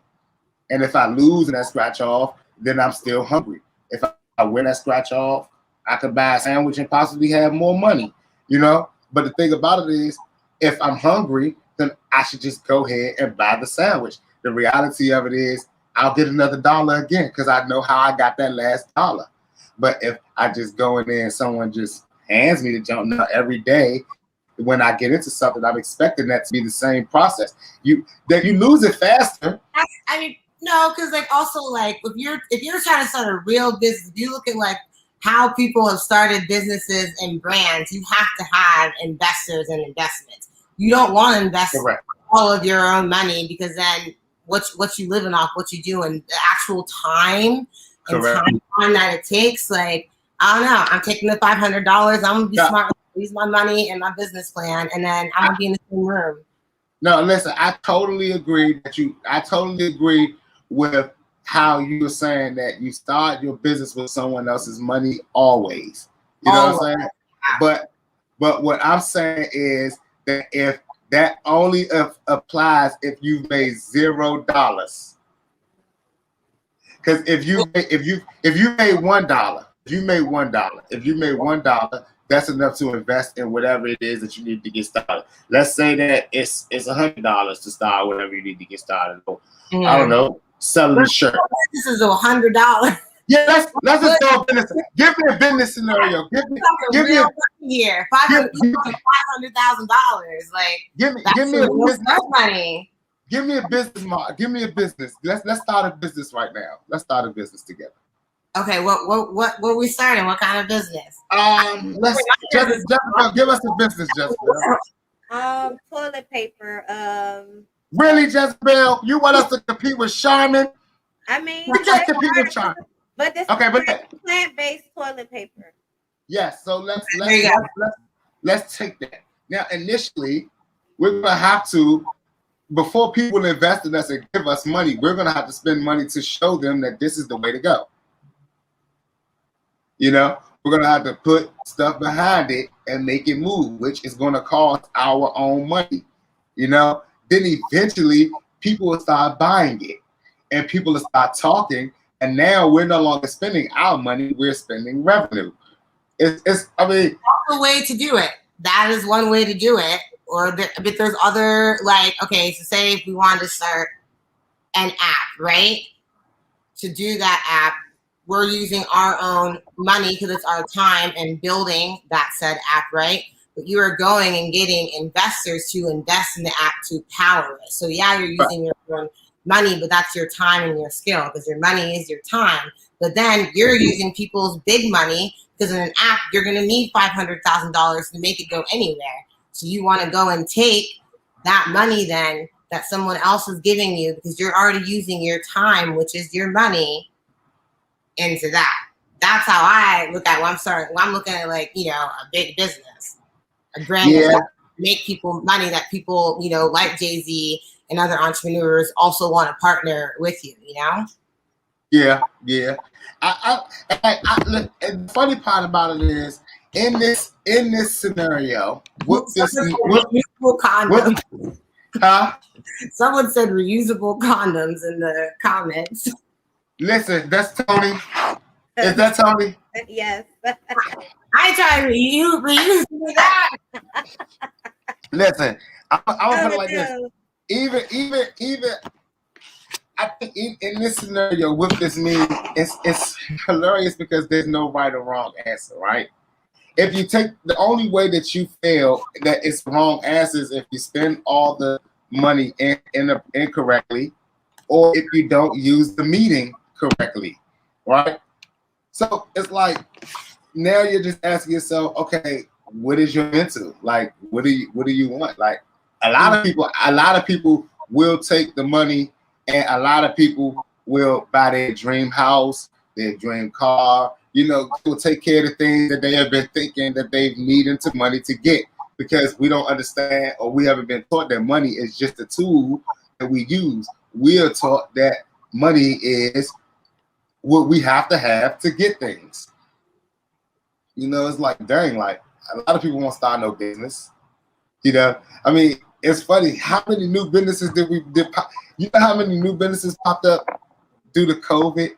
And if I lose in that scratch off, then I'm still hungry. If I win that scratch off, I could buy a sandwich and possibly have more money, But the thing about it is, if I'm hungry, then I should just go ahead and buy the sandwich. The reality of it is, I'll get another $1 again because I know how I got that last $1. But if I just go in there and someone just hands me the jump now every day, when I get into something, I'm expecting that to be the same process. You lose it faster. I mean, no, because like also like if you're trying to start a real business, if you look at like how people have started businesses and brands, you have to have investors and investments. You don't want to invest all of your own money because then what you living off, what you do, and the actual time and time that it takes. Like, I don't know. I'm taking the $500. I'm gonna be smart, use my money and my business plan, and then I'm gonna be in the same room. No, listen. I totally agree with how you were saying that you start your business with someone else's money always. You know what I'm saying? But what I'm saying is that if that only applies if you've made $0. Because if you made $1, if you made $1, that's enough to invest in whatever it is that you need to get started. Let's say that it's $100 to start whatever you need to get started. Mm-hmm. I don't know, selling a shirt. This is $100. Yeah, let's just go business. Give me a business scenario. Give me a here. $500,000. Like give me a business money. Give me a business model. Give me a business. Let's start a business right now. Let's start a business together. Okay, what we starting? What kind of business? Jezabel, give us a business, Jezabel. Toilet paper. Really, Jezabel? You want us to compete with Charmin? I mean, we just compete with Charmin. But this plant-based toilet paper. Yes, so let's take that. Now, initially, we're gonna have to, before people invest in us and give us money, we're gonna have to spend money to show them that this is the way to go. We're gonna have to put stuff behind it and make it move, which is gonna cost our own money. You know, then eventually people will start buying it and people will start talking. And now we're no longer spending our money, we're spending revenue. I mean, that's a way to do it. That is one way to do it. But there's other, like, okay, so say if we wanted to start an app, right? To do that app, we're using our own money because it's our time and building that said app, right? But you are going and getting investors to invest in the app to power it. So yeah, you're using your own money, but that's your time and your skill because your money is your time. But then you're using people's big money because in an app, you're going to need $500,000 to make it go anywhere. So you want to go and take that money then that someone else is giving you because you're already using your time, which is your money, into that. That's how I look at when I'm looking at, like, you know, a big business, a brand that make people money that people, you know, like Jay-Z and other entrepreneurs also want to partner with you, you know? Yeah. And the funny part about it is in this scenario, reusable condoms. Huh? Someone said reusable condoms in the comments. Listen, that's Tony. Is that Tony? Yes. I try to reuse that. Listen, I'm gonna put it like this. Even I think in this scenario with this meme, it's hilarious because there's no right or wrong answer, right? If you take the only way that you feel that it's wrong answer is if you spend all the money incorrectly, or if you don't use the meeting correctly, right? So it's like now you're just asking yourself, okay, what is your mental? Like, what do you want? Like, a lot of people will take the money, and a lot of people will buy their dream house, their dream car. You know, will take care of the things that they have been thinking that they've needed to money to get, because we don't understand, or we haven't been taught that money is just a tool that we use. We are taught that money is what we have to get things. You know, it's like, dang, like a lot of people won't start no business. You know, I mean, it's funny how many new businesses pop. You know how many new businesses popped up due to COVID?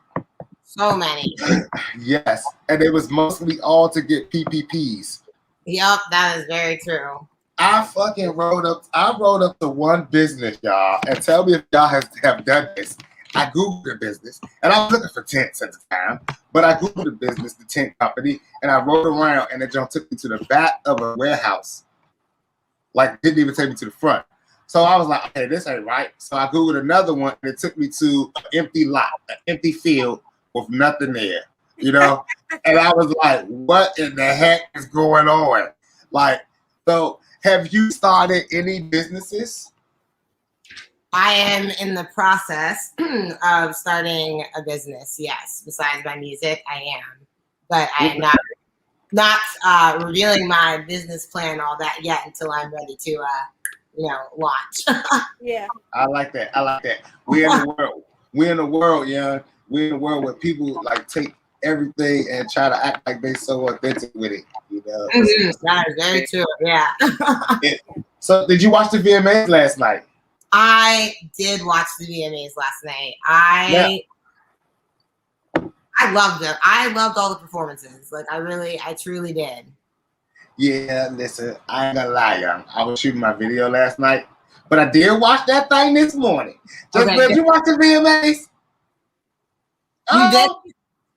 So many. Yes, and it was mostly all to get PPPs. Yep, that is very true. I wrote up to one business, y'all, and tell me if y'all have done this. I Googled the business, and I was looking for tents at the time, but I Googled the business, the tent company, and I rode around, and it just took me to the back of a warehouse. Like, didn't even take me to the front. So I was like, okay, this ain't right. So I Googled another one, and it took me to an empty lot, an empty field with nothing there, you know? And I was like, what in the heck is going on? Like, so have you started any businesses? I am in the process of starting a business, yes. Besides my music, I am. But I am not revealing my business plan, all that yet, until I'm ready to, launch. Yeah. I like that. We're in the world, yeah. We're in a world where people like take everything and try to act like they so authentic with it. You know, that is very true. Yeah. So, did you watch the VMAs last night? I did watch the VMAs last night. I loved it. I loved all the performances. Like, I truly did. Yeah, listen, I ain't gonna lie, y'all. I was shooting my video last night, but I did watch that thing this morning. Did you watch the VMAs? You did?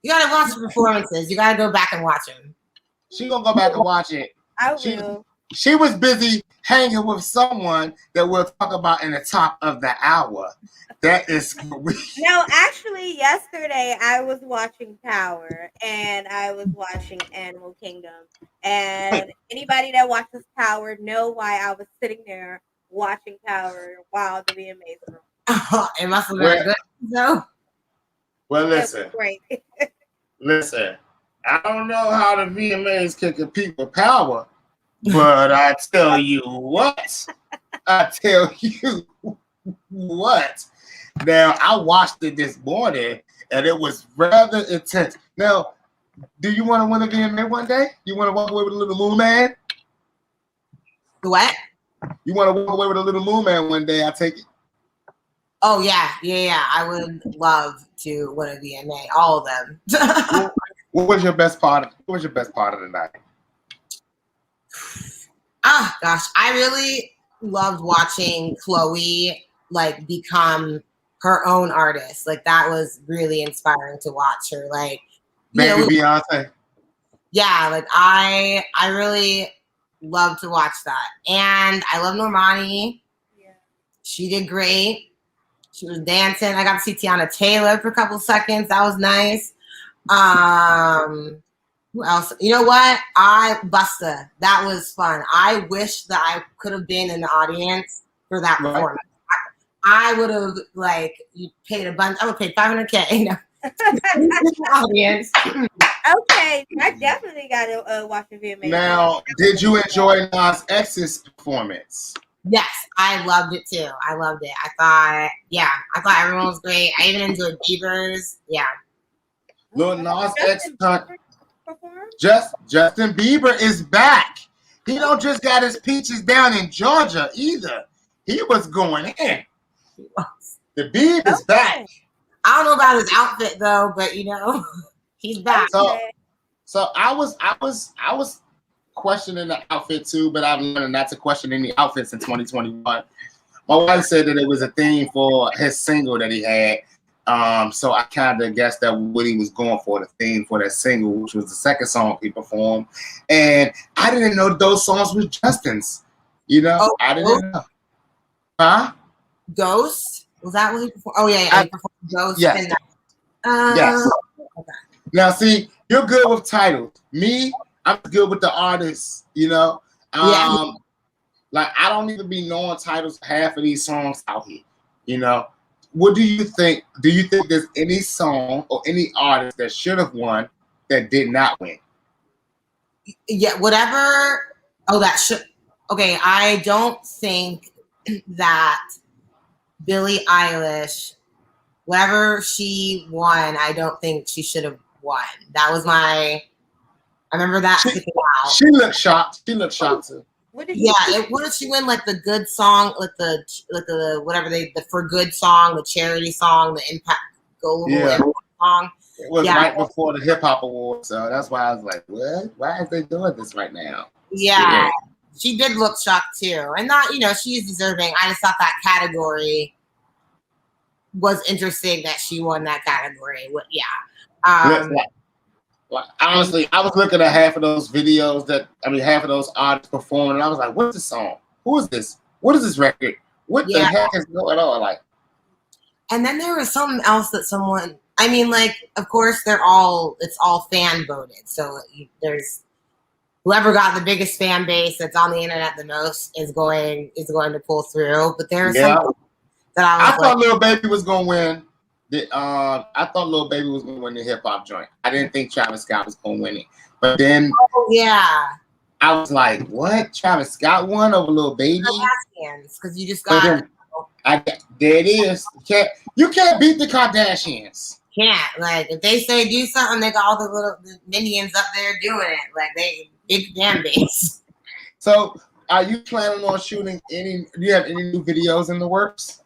You gotta watch the performances. You gotta go back and watch them. She gonna go back and watch it. I will. She was busy hanging with someone that we'll talk about in the top of the hour. That is No, actually, yesterday I was watching Power and I was watching Animal Kingdom. And anybody that watches Power know why I was sitting there watching Power while the VMAs were on. It must have been good. No. Well, listen. Great. Listen, I don't know how the VMAs can compete with Power, but I tell you what. Now, I watched it this morning, and it was rather intense. Now, Do you want to win a VMA one day? You want to walk away with a little moon man? What? You want to walk away with a little moon man one day? I take it. Oh yeah. I would love to win a VMA, all of them. What was your best part? What was your best part of the night? Oh gosh, I really loved watching Chloe like become her own artist. Like that was really inspiring to watch her. Like, Baby Beyonce. Yeah, like I really love to watch that. And I love Normani. Yeah. She did great. She was dancing. I got to see Tiana Taylor for a couple seconds. That was nice. Who else? You know what? Busta. That was fun. I wish that I could have been in the audience for that performance. I would have paid a bunch. I would pay $500K. Audience. Okay, I definitely got to watch the VMA. Now, did you enjoy Nas X's performance? Yes, I loved it too. I loved it. I thought everyone was great. I even enjoyed Bieber's. Yeah. Lil Nas X. Justin Bieber is back. He don't just got his peaches down in Georgia either. He was going in. The Bieber is back. I don't know about his outfit though, but he's back. So I was questioning the outfit too, but I've learned not to question any outfits in 2021. My wife said that it was a theme for his single that he had. So I kind of guessed that what he was going for, the theme for that single, which was the second song he performed. And I didn't know those songs were Justin's. I didn't know. Huh? Ghost? Was that what he performed? Oh, yeah. He performed Ghost. Yes. Yes. Okay. Now, see, you're good with titles. Me, I'm good with the artists, Like, I don't even be knowing titles of half of these songs out here, What do you think? Do you think there's any song or any artist that should have won that did not win? Yeah, whatever. Oh, that should. Okay, I don't think that Billie Eilish, whatever she won, I don't think she should have won. That was I remember that sticking out. She looked shocked. She looked shocked too. What did she win? Like the good song, like the whatever the for good song, the charity song, the impact global song. It was right before the hip hop awards, so that's why I was like, "What? Why is they doing this right now?" Yeah, she did look shocked too, and not she's deserving. I just thought that category was interesting that she won that category. Honestly, I was looking at half of those videos half of those artists performing, and I was like, "What's this song? Who is this? What is this record? What the heck is going on?" Like, and then there was something else that someone. I mean, of course, it's all fan voted. So there's whoever got the biggest fan base that's on the internet the most is going to pull through. But there's something that I thought Lil Baby was going to win. I thought Lil Baby was going to win the hip hop joint. I didn't think Travis Scott was going to win it. But then, I was like, "What? Travis Scott won over Lil Baby?" Because you just got. There it is. You can't beat the Kardashians. Can't if they say do something, they got all the minions up there doing it. They big fan base. So, are you planning on shooting do you have any new videos in the works?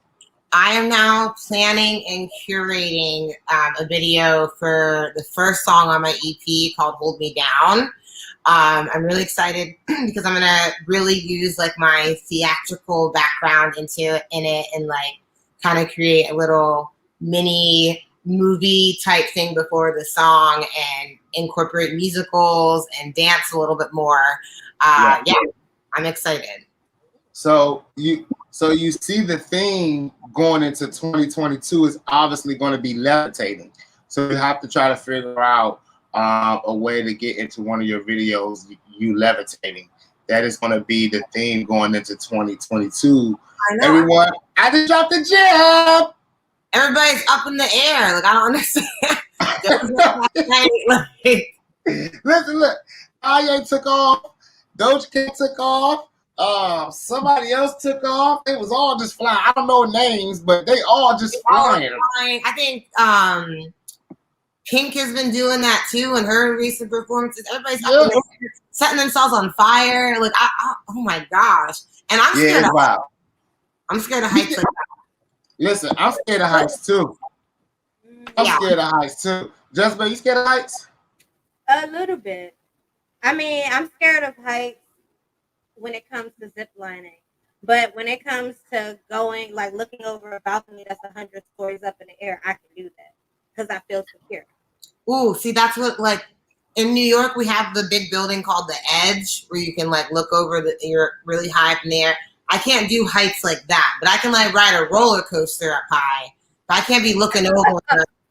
I am now planning and curating a video for the first song on my EP called Hold Me Down. I'm really excited because I'm going to really use my theatrical background in it and kind of create a little mini movie type thing before the song and incorporate musicals and dance a little bit more. I'm excited. So you see the theme going into 2022 is obviously going to be levitating. So you have to try to figure out a way to get into one of your videos, you levitating. That is going to be the theme going into 2022. I know. Everyone, I just dropped the gem. Everybody's up in the air. I don't understand. Listen, look. Kanye took off. Doja Cat took off. Somebody else took off. It was all just flying. I don't know names, but they all just flying. I think Pink has been doing that too in her recent performances. Everybody's Yeah. setting themselves on fire. Like, oh my gosh. And I'm Yeah, scared it's of wild. I'm scared of heights like that. Listen, I'm scared of heights too. I'm Yeah. scared of heights too. Jezabel, you scared of heights? A little bit. I mean, I'm scared of heights when it comes to zip lining. But when it comes to going, like looking over a balcony that's 100 stories up in the air, I can do that because I feel secure. Ooh, see, that's what, like, in New York, we have the big building called the Edge where you can, like, look over you're really high up in the air. I can't do heights like that, but I can, like, ride a roller coaster up high. But I can't be looking over.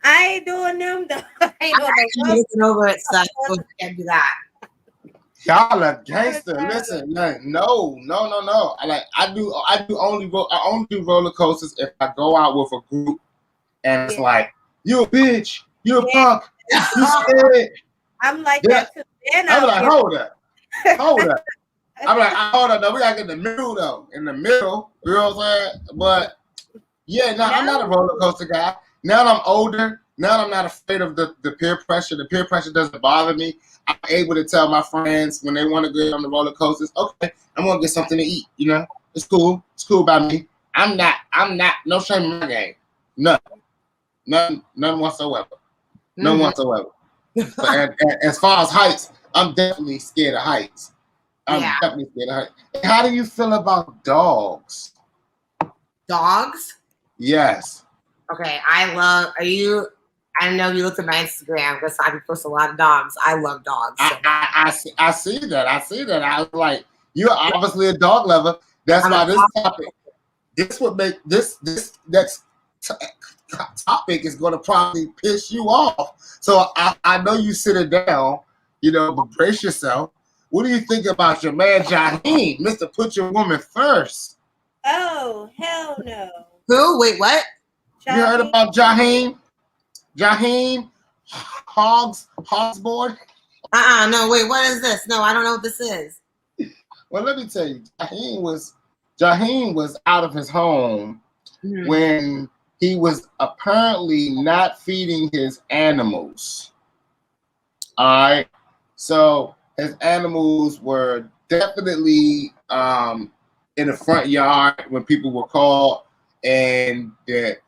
I ain't doing them, though. I ain't doing I'm looking over at stuff, so I can't do that. Y'all are gangster. Listen, no. I only do roller coasters if I go out with a group and it's like, you a bitch, you a punk, you scared. I'm like that too. I'm like, hold up. I'm like, hold up, though. We gotta get in the middle though. In the middle, you know what I'm saying? But yeah, no, I'm not a roller coaster guy. Now that I'm older, now I'm not afraid of the peer pressure. The peer pressure doesn't bother me. I'm able to tell my friends when they want to go on the roller coasters, okay, I'm gonna get something to eat. You know, it's cool. It's cool by me. I'm not. No shame in my game. None whatsoever. None whatsoever. But as far as heights, I'm definitely scared of heights. I'm definitely scared of heights. How do you feel about dogs? Dogs? Yes. Okay, I don't know if you looked at my Instagram because I post a lot of dogs. I love dogs. So. I see that. I was like, you're obviously a dog lover. That's why this topic, this next topic is going to probably piss you off. So I know you sit it down, you know, but brace yourself. What do you think about your man Jaheim, Mr. Put Your Woman First? Oh, hell no. Who? Wait, what? You heard about Jaheim? Jaheim Hogsboard? No, wait, what is this? No, I don't know what this is. Well, let me tell you, Jaheim was out of his home when he was apparently not feeding his animals. All right. So his animals were definitely in the front yard when people were called, and the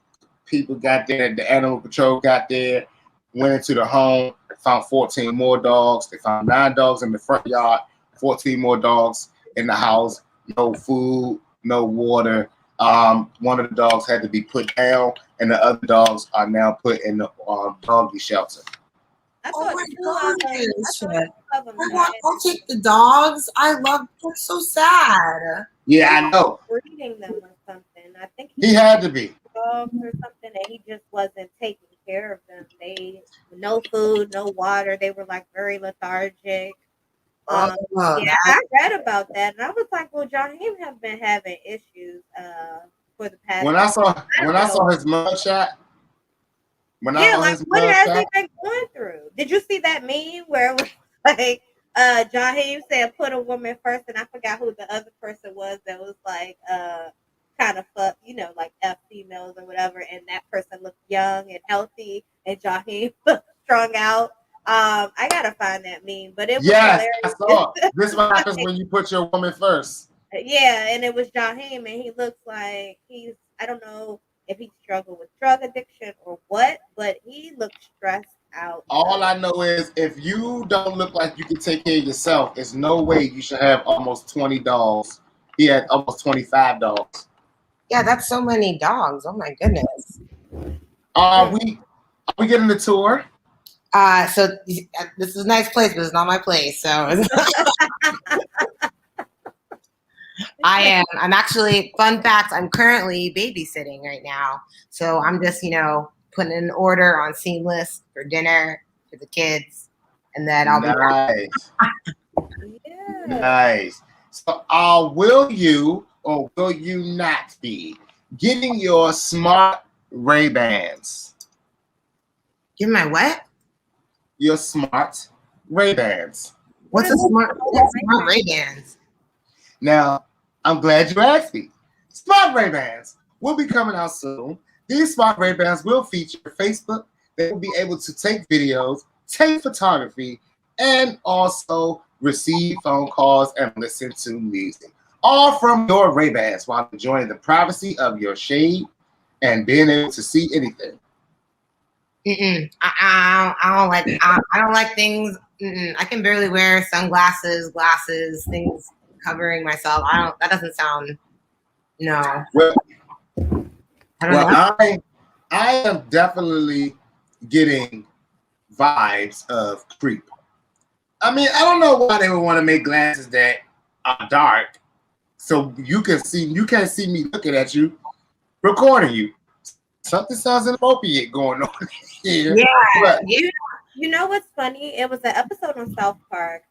people got there, the animal patrol got there, went into the home, found 14 more dogs. They found 9 dogs in the front yard, 14 more dogs in the house, no food, no water. One of the dogs had to be put down, and the other dogs are now put in the doggy shelter. Oh my gosh. I'll take the dogs. That's so sad. Yeah, I know. Breeding them or something. I think he had to be. Dogs or something, and he just wasn't taking care of them. They no food, no water. They were like very lethargic. Yeah, I read about that, and I was like, "Well, Jaheim have been having issues for the past." When I saw his mugshot, what has he been going through? Did you see that meme where it was like Jaheim said, "Put a woman first," and I forgot who the other person was that was like kind of fuck, you know, like F females or whatever, and that person looked young and healthy, and Jaheim looked strung out. I gotta find that meme, but it was hilarious. I saw it. This is what happens when you put your woman first. Yeah, and it was Jaheim, and he looks like I don't know if he struggled with drug addiction or what, but he looked stressed out. All I know is if you don't look like you can take care of yourself, there's no way you should have almost 20 dogs. He had almost 25 dogs. Yeah, that's so many dogs. Oh my goodness. Are we getting the tour? So this is a nice place, but it's not my place. So I'm actually, fun fact, I'm currently babysitting right now. So I'm just, putting an order on Seamless for dinner for the kids. And then I'll be Nice. So will you or will you not be getting your smart Ray-Bans? Get my what? Your smart Ray-Bans. What's smart Ray-Bans? Now, I'm glad you asked me. Smart Ray-Bans will be coming out soon. These smart Ray-Bans will feature Facebook, they will be able to take videos, take photography, and also receive phone calls and listen to music. All from your Ray-Bans while enjoying the privacy of your shade and being able to see anything. I don't like. I don't like things. I can barely wear sunglasses, glasses, things covering myself. I don't. That doesn't sound. No. Well, I don't know. I am definitely getting vibes of creep. I mean, I don't know why they would want to make glasses that are dark, so you can't see me looking at you, recording you. Something sounds inappropriate going on here. Yeah. But, You know what's funny? It was an episode on South Park,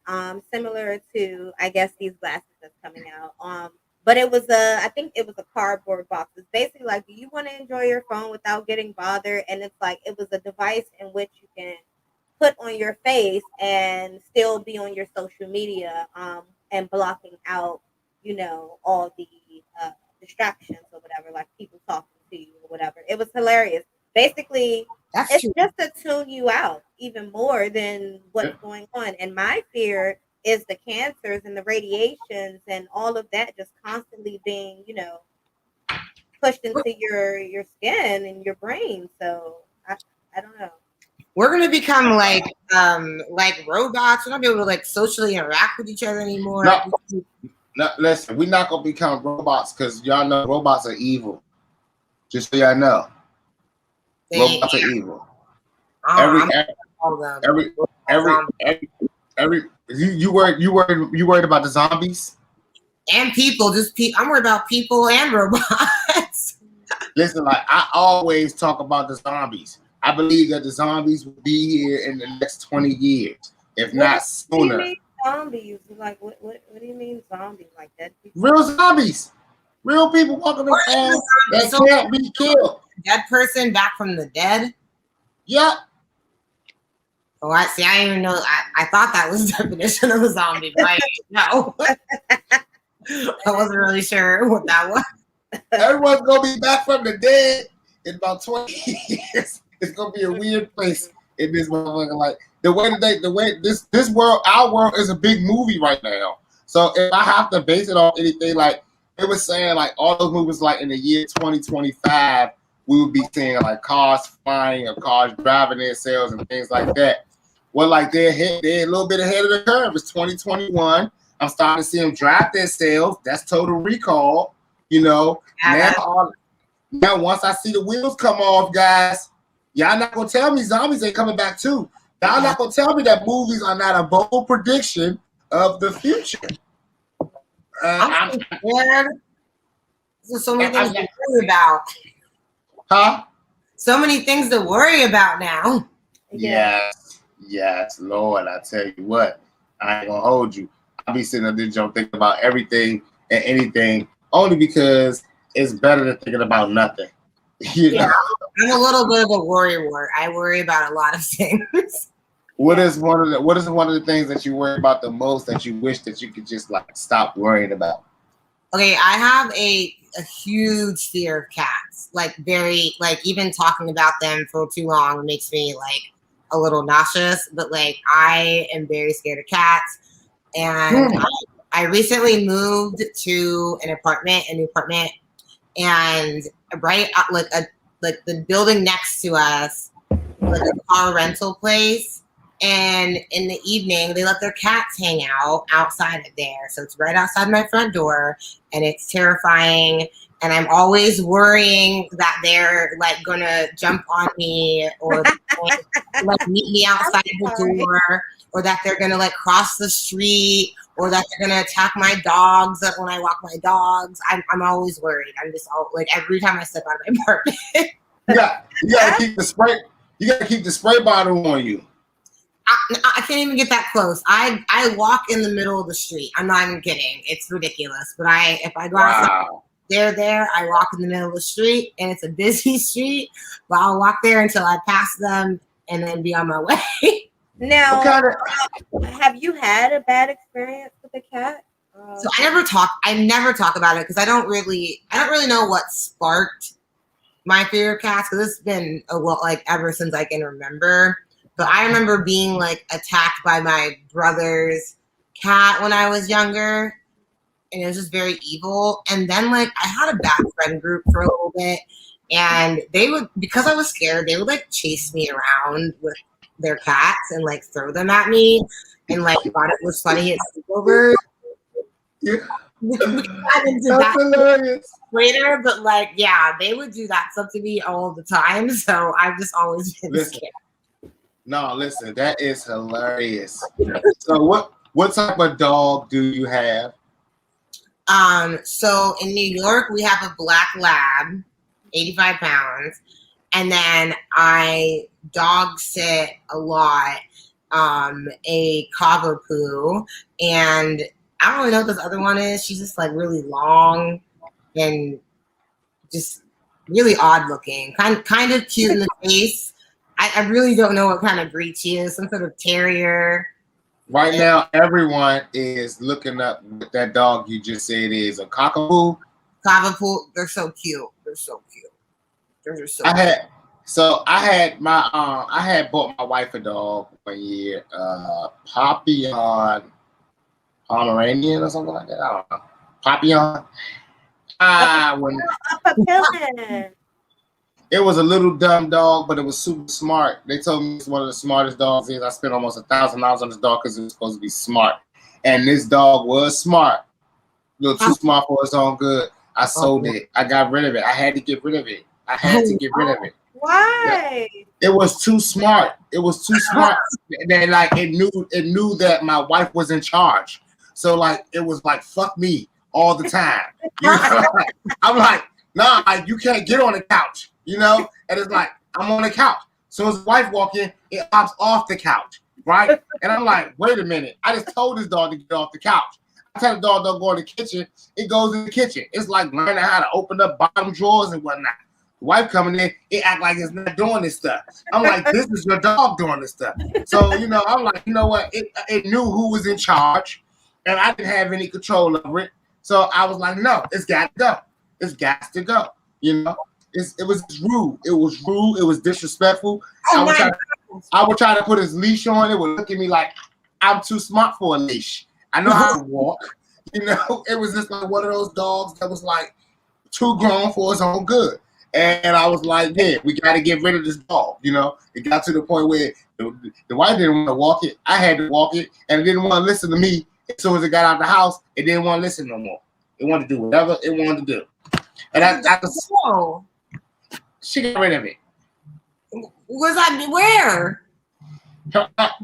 similar to I guess these glasses that's coming out. But it was I think it was a cardboard box. It's basically like, do you want to enjoy your phone without getting bothered? And it's like it was a device in which you can put on your face and still be on your social media, and blocking out, all the distractions or whatever, like people talking to you or whatever. It was hilarious. Basically, it's just to tune you out even more than what's going on. And my fear is the cancers and the radiations and all of that just constantly being, pushed into your skin and your brain. So I don't know. We're gonna become like robots. We're not be able to like socially interact with each other anymore. No, listen, we're not gonna become robots because y'all know robots are evil. Just so y'all know, robots are evil. You worried about the zombies and people? I'm worried about people and robots. Listen, like I always talk about the zombies. I believe that the zombies will be here in the next 20 years, if not sooner. Zombies? Like what do you mean zombies? Like dead people? Real zombies. Real people walking around that can't be killed. Dead person back from the dead? Yep. Oh, I see. I didn't even know. I thought that was the definition of a zombie, but I didn't know. I wasn't really sure what that was. Everyone's gonna be back from the dead in about 20 years. It's gonna be a weird place in this motherfucker. Like the way this world, our world is a big movie right now. So if I have to base it on anything, like it was saying, like all those movies, like in the year 2025, we would be seeing like cars flying or cars driving themselves and things like that. Well, like they're a little bit ahead of the curve. It's 2021. I'm starting to see them drive themselves. That's Total Recall. Now once I see the wheels come off, guys, y'all not gonna tell me zombies ain't coming back too. Y'all not gonna tell me that movies are not a bold prediction of the future. I'm scared. There's so many things to worry about. Huh? So many things to worry about now. Yes, Lord, I tell you what, I ain't gonna hold you. I'll be sitting there thinking about everything and anything, only because it's better than thinking about nothing. I'm a little bit of a worrywart. I worry about a lot of things. What is one of the things that you worry about the most that you wish that you could just like stop worrying about? Okay, I have a huge fear of cats. Like even talking about them for too long makes me like a little nauseous. But like I am very scared of cats, and I recently moved to a new apartment, and right like the building next to us, like a car rental place. And in the evening, they let their cats hang out outside of there. So it's right outside my front door, and it's terrifying. And I'm always worrying that they're like gonna jump on me or like meet me outside the door, or that they're gonna like cross the street, or that they're gonna attack my dogs when I walk my dogs. I'm always worried. I'm just like every time I step out of my apartment. You gotta keep the spray. You gotta keep the spray bottle on you. I can't even get that close. I walk in the middle of the street. I'm not even kidding. It's ridiculous. But if I go outside, they're there. I walk in the middle of the street, and it's a busy street. But I'll walk there until I pass them, and then be on my way. Now, have you had a bad experience with a cat? So I never talk about it because I don't really know what sparked my favorite cats, because it's been a lot, like ever since I can remember. But I remember being like attacked by my brother's cat when I was younger, and it was just very evil. And then like I had a bad friend group for a little bit, and they would, because I was scared, they would like chase me around with their cats and like throw them at me, and like thought it was funny at sleepovers. Yeah. We can dive into That's that hilarious. later, but like, yeah, they would do that stuff to me all the time. So I've just always been scared. No, listen, that is hilarious. So what type of dog do you have? So in New York, we have a black lab, 85 pounds. And then I dog sit a lot, a Cavapoo, and I don't really know what this other one is. She's just like really long and just really odd looking, kind of cute in the face. I really don't know what kind of breed she is, some sort of terrier. Right now, everyone is looking up what that dog you just said is a cockapoo. Cavapoo, they're so cute. They're so cute. They're so cute. I had bought my wife a dog one year, Papillon Pomeranian or something like that. I don't know. Papillon. It was a little dumb dog, but it was super smart. They told me it's one of the smartest dogs. I spent almost $1,000 on this dog because it was supposed to be smart. And this dog was smart. A little too smart for its own good. I sold it. I got rid of it. I had to get rid of it. Why? It was too smart. It was too smart. Then like it knew that my wife was in charge. So like it was like fuck me all the time. You know? I'm like, nah, you can't get on the couch. You know, and it's like I'm on the couch. So his wife walk in, it hops off the couch, right? And I'm like, wait a minute. I just told this dog to get off the couch. I tell the dog don't go in the kitchen. It goes in the kitchen. It's like learning how to open up bottom drawers and whatnot. The wife coming in, it act like it's not doing this stuff. I'm like, this is your dog doing this stuff. So, you know, I'm like, you know what? It knew who was in charge, and I didn't have any control over it. So I was like, no, it's got to go. It's got to go. You know? It was rude. It was rude. It was disrespectful. I would try to put his leash on. It would look at me like I'm too smart for a leash. I know how to walk. You know, it was just like one of those dogs that was like too grown for its own good. And I was like, yeah, we got to get rid of this dog. You know, it got to the point where the wife didn't want to walk it. I had to walk it, and it didn't want to listen to me. As soon as it got out of the house, it didn't want to listen no more. It wanted to do whatever it wanted to do. And she got rid of it. Was that where?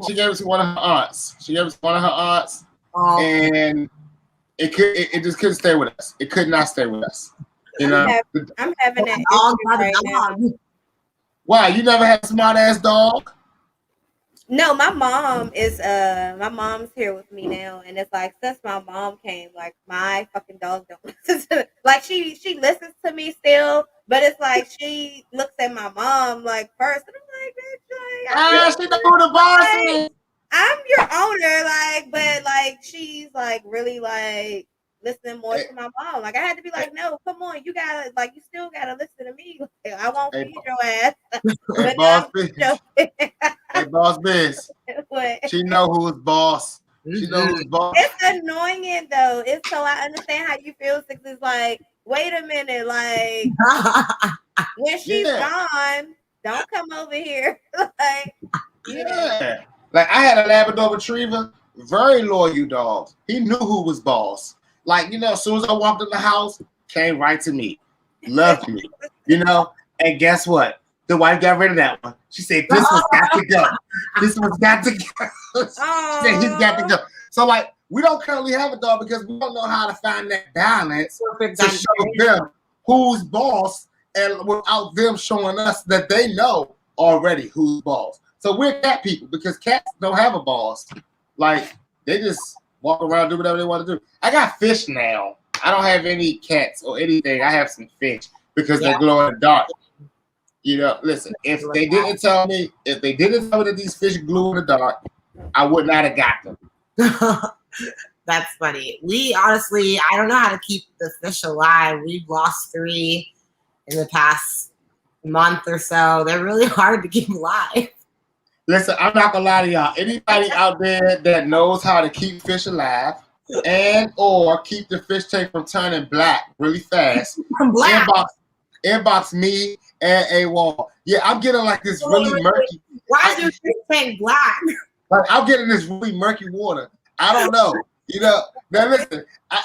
She gave it to one of her aunts. And it just couldn't stay with us. It could not stay with us. You know, I'm having that issue right now. Why? You never had a smart ass dog? No, my mom's here with me now, and it's like since my mom came, like my fucking dog don't listen to me. Like she listens to me still, but it's like she looks at my mom like first, and I'm like, bitch, she know who the boss is. I'm your owner, like, but like she's like really like listening more to my mom. Like I had to be like, no, come on, you gotta like you still gotta listen to me. Like, I won't feed your ass. Hey, boss bitch. Hey, boss bitch. She know who's boss. She know who's boss. It's annoying though. It's so I understand how you feel. Six is like, wait a minute, like when she's gone, don't come over here. Like, yeah. Like I had a Labrador Retriever, very loyal dog. He knew who was boss. Like, you know, as soon as I walked in the house, came right to me, loved me, you know. And guess what? The wife got rid of that one. She said, "This one's got to go. This one's got to go." She said, "He's got to go." So, like, we don't currently have a dog because we don't know how to find that balance to show them who's boss, and without them showing us that they know already who's boss. So we're cat people because cats don't have a boss. Like they just walk around, do whatever they want to do. I got fish now. I don't have any cats or anything. I have some fish because they glow in the dark. You know, listen, if they didn't tell me that these fish glue in the dark, I would not have got them. That's funny. We honestly, I don't know how to keep the fish alive. We've lost 3 in the past month or so. They're really hard to keep alive. Listen, I'm not gonna lie to y'all. Anybody out there that knows how to keep fish alive and or keep the fish tank from turning black really fast, Black. inbox me and AWAL. Yeah, I'm getting like this really murky. Why is your fish tank black? Like I'm getting this really murky water. I don't know. You know. Now listen. All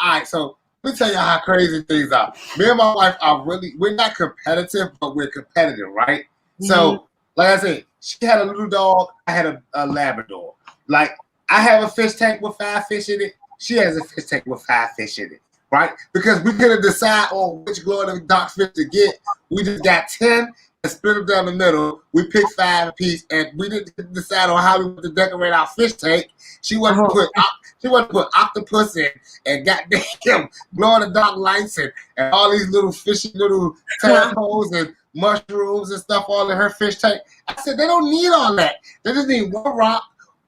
right. So let me tell you how crazy things are. Me and my wife are we're not competitive, but we're competitive, right? Mm-hmm. So, like I said, she had a little dog. I had a Labrador. Like I have a fish tank with 5 fish in it. She has a fish tank with 5 fish in it, right? Because we couldn't decide on which glow in the dark fish to get. We just got 10 and split them down the middle. We picked 5 apiece, and we didn't decide on how we wanted to decorate our fish tank. She wanted to put octopus and goddamn glow in the dark lights and all these little fishy little tadpoles and mushrooms and stuff all in her fish tank. I said they don't need all that. They just need 1 rock,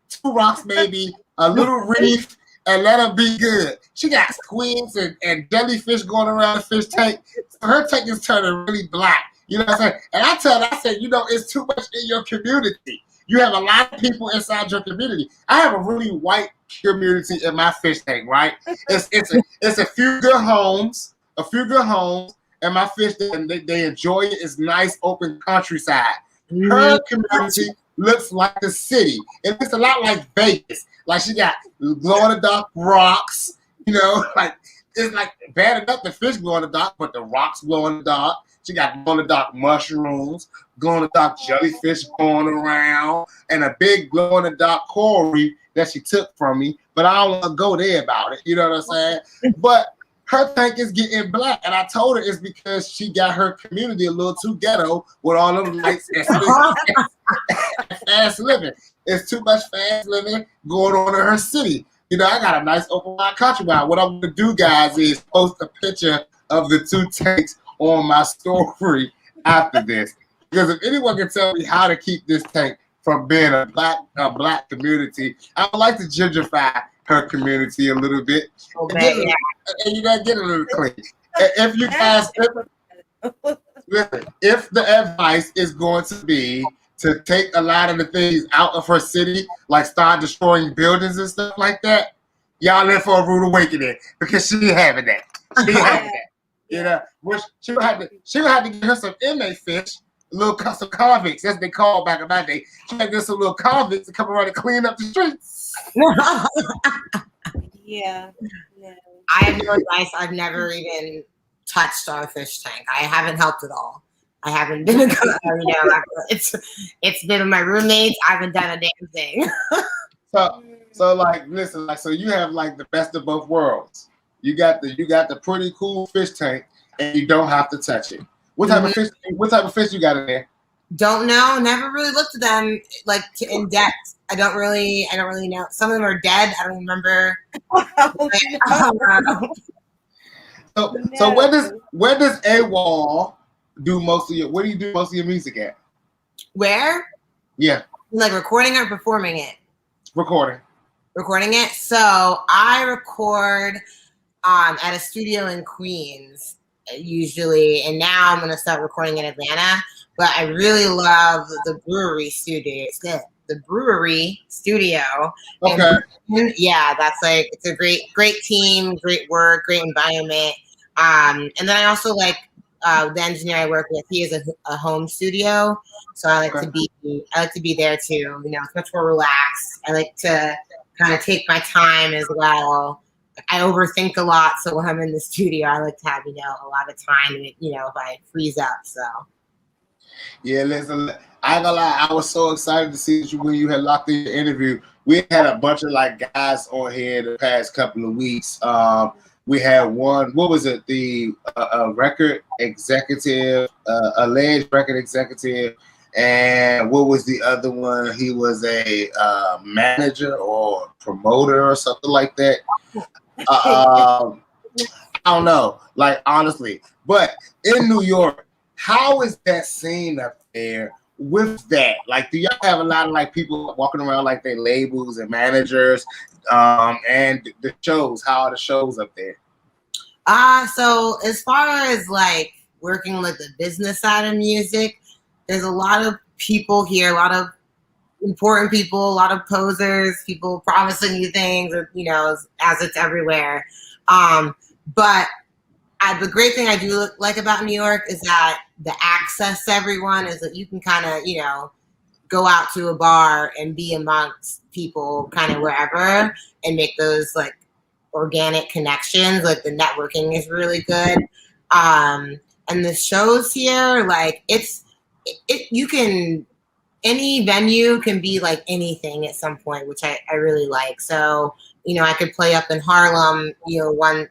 2 rocks maybe, a little reef, and let them be good. She got squids and jellyfish going around the fish tank. So her tank is turning really black. You know what I'm saying? And I said, you know, it's too much in your community. You have a lot of people inside your community. I have a really white community in my fish tank, right? It's a few good homes, and my fish they enjoy it. It's nice open countryside. Her community looks like the city. It looks a lot like Vegas. Like she got glow in the dark rocks, you know, like it's like bad enough the fish glow in the dark, but the rocks glow in the dark. She got glow in the dark mushrooms, glow in the dark jellyfish going around, and a big glow in the dark coral reef that she took from me. But I don't want to go there about it. You know what I'm saying? But her tank is getting black, and I told her it's because she got her community a little too ghetto with all them lights and fast living. It's too much fast living going on in her city. You know, I got a nice open wide country wide. What I'm gonna do, guys, is post a picture of the 2 tanks on my story after this. Because if anyone can tell me how to keep this tank from being a black community, I would like to gentrify her community a little bit. Okay, and you gotta get a little clean. If you guys, if the advice is going to be to take a lot of the things out of her city, like start destroying buildings and stuff like that, y'all in for a rude awakening because she ain't having that. She ain't having that. You know, which she'll have to get her some inmate fish, some convicts, as they call back in my day. She had to get some little convicts to come around and clean up the streets. Yeah. I have no advice. I've never even touched our fish tank. I haven't helped at all. I haven't been, it's been with my roommates. I haven't done a damn thing. So like, listen, like, so you have like the best of both worlds. You got the pretty cool fish tank, and you don't have to touch it. What type of fish? What type of fish you got in there? Don't know. Never really looked at them like in depth. I don't really know. Some of them are dead. I don't remember. So where does AWAL do most of your? Where do you do most of your music at? Where? Yeah. Like recording or performing it? Recording it. So I record at a studio in Queens usually, and now I'm gonna start recording in Atlanta. But I really love the brewery studio. It's good. The brewery studio. Okay. And, yeah, that's like, it's a great team, great work, great environment. And then I also like the engineer I work with. He has a home studio, so I like to be there too. You know, it's much more relaxed. I like to kind of take my time as well. I overthink a lot, so when I'm in the studio, I like to have a lot of time. If I freeze up, so. Yeah, listen, I ain't gonna lie, I was so excited to see you when you had locked in your interview. We had a bunch of like guys on here the past couple of weeks. We had one, what was it? The record executive, alleged record executive, and what was the other one? He was a manager or promoter or something like that. I don't know, like honestly, but in New York, how is that scene up there with that? Like, do y'all have a lot of like people walking around like they labels and managers, and the shows? How are the shows up there? So as far as like working like the business side of music, there's a lot of people here, a lot of important people, a lot of posers, people promising you things, or, you know, as it's everywhere. But the great thing I do like about New York is that the access to everyone is that you can kind of, you know, go out to a bar and be amongst people kind of wherever and make those like organic connections. Like the networking is really good. And the shows here, like you can, any venue can be like anything at some point, which I really like. So, you know, I could play up in Harlem, you know, one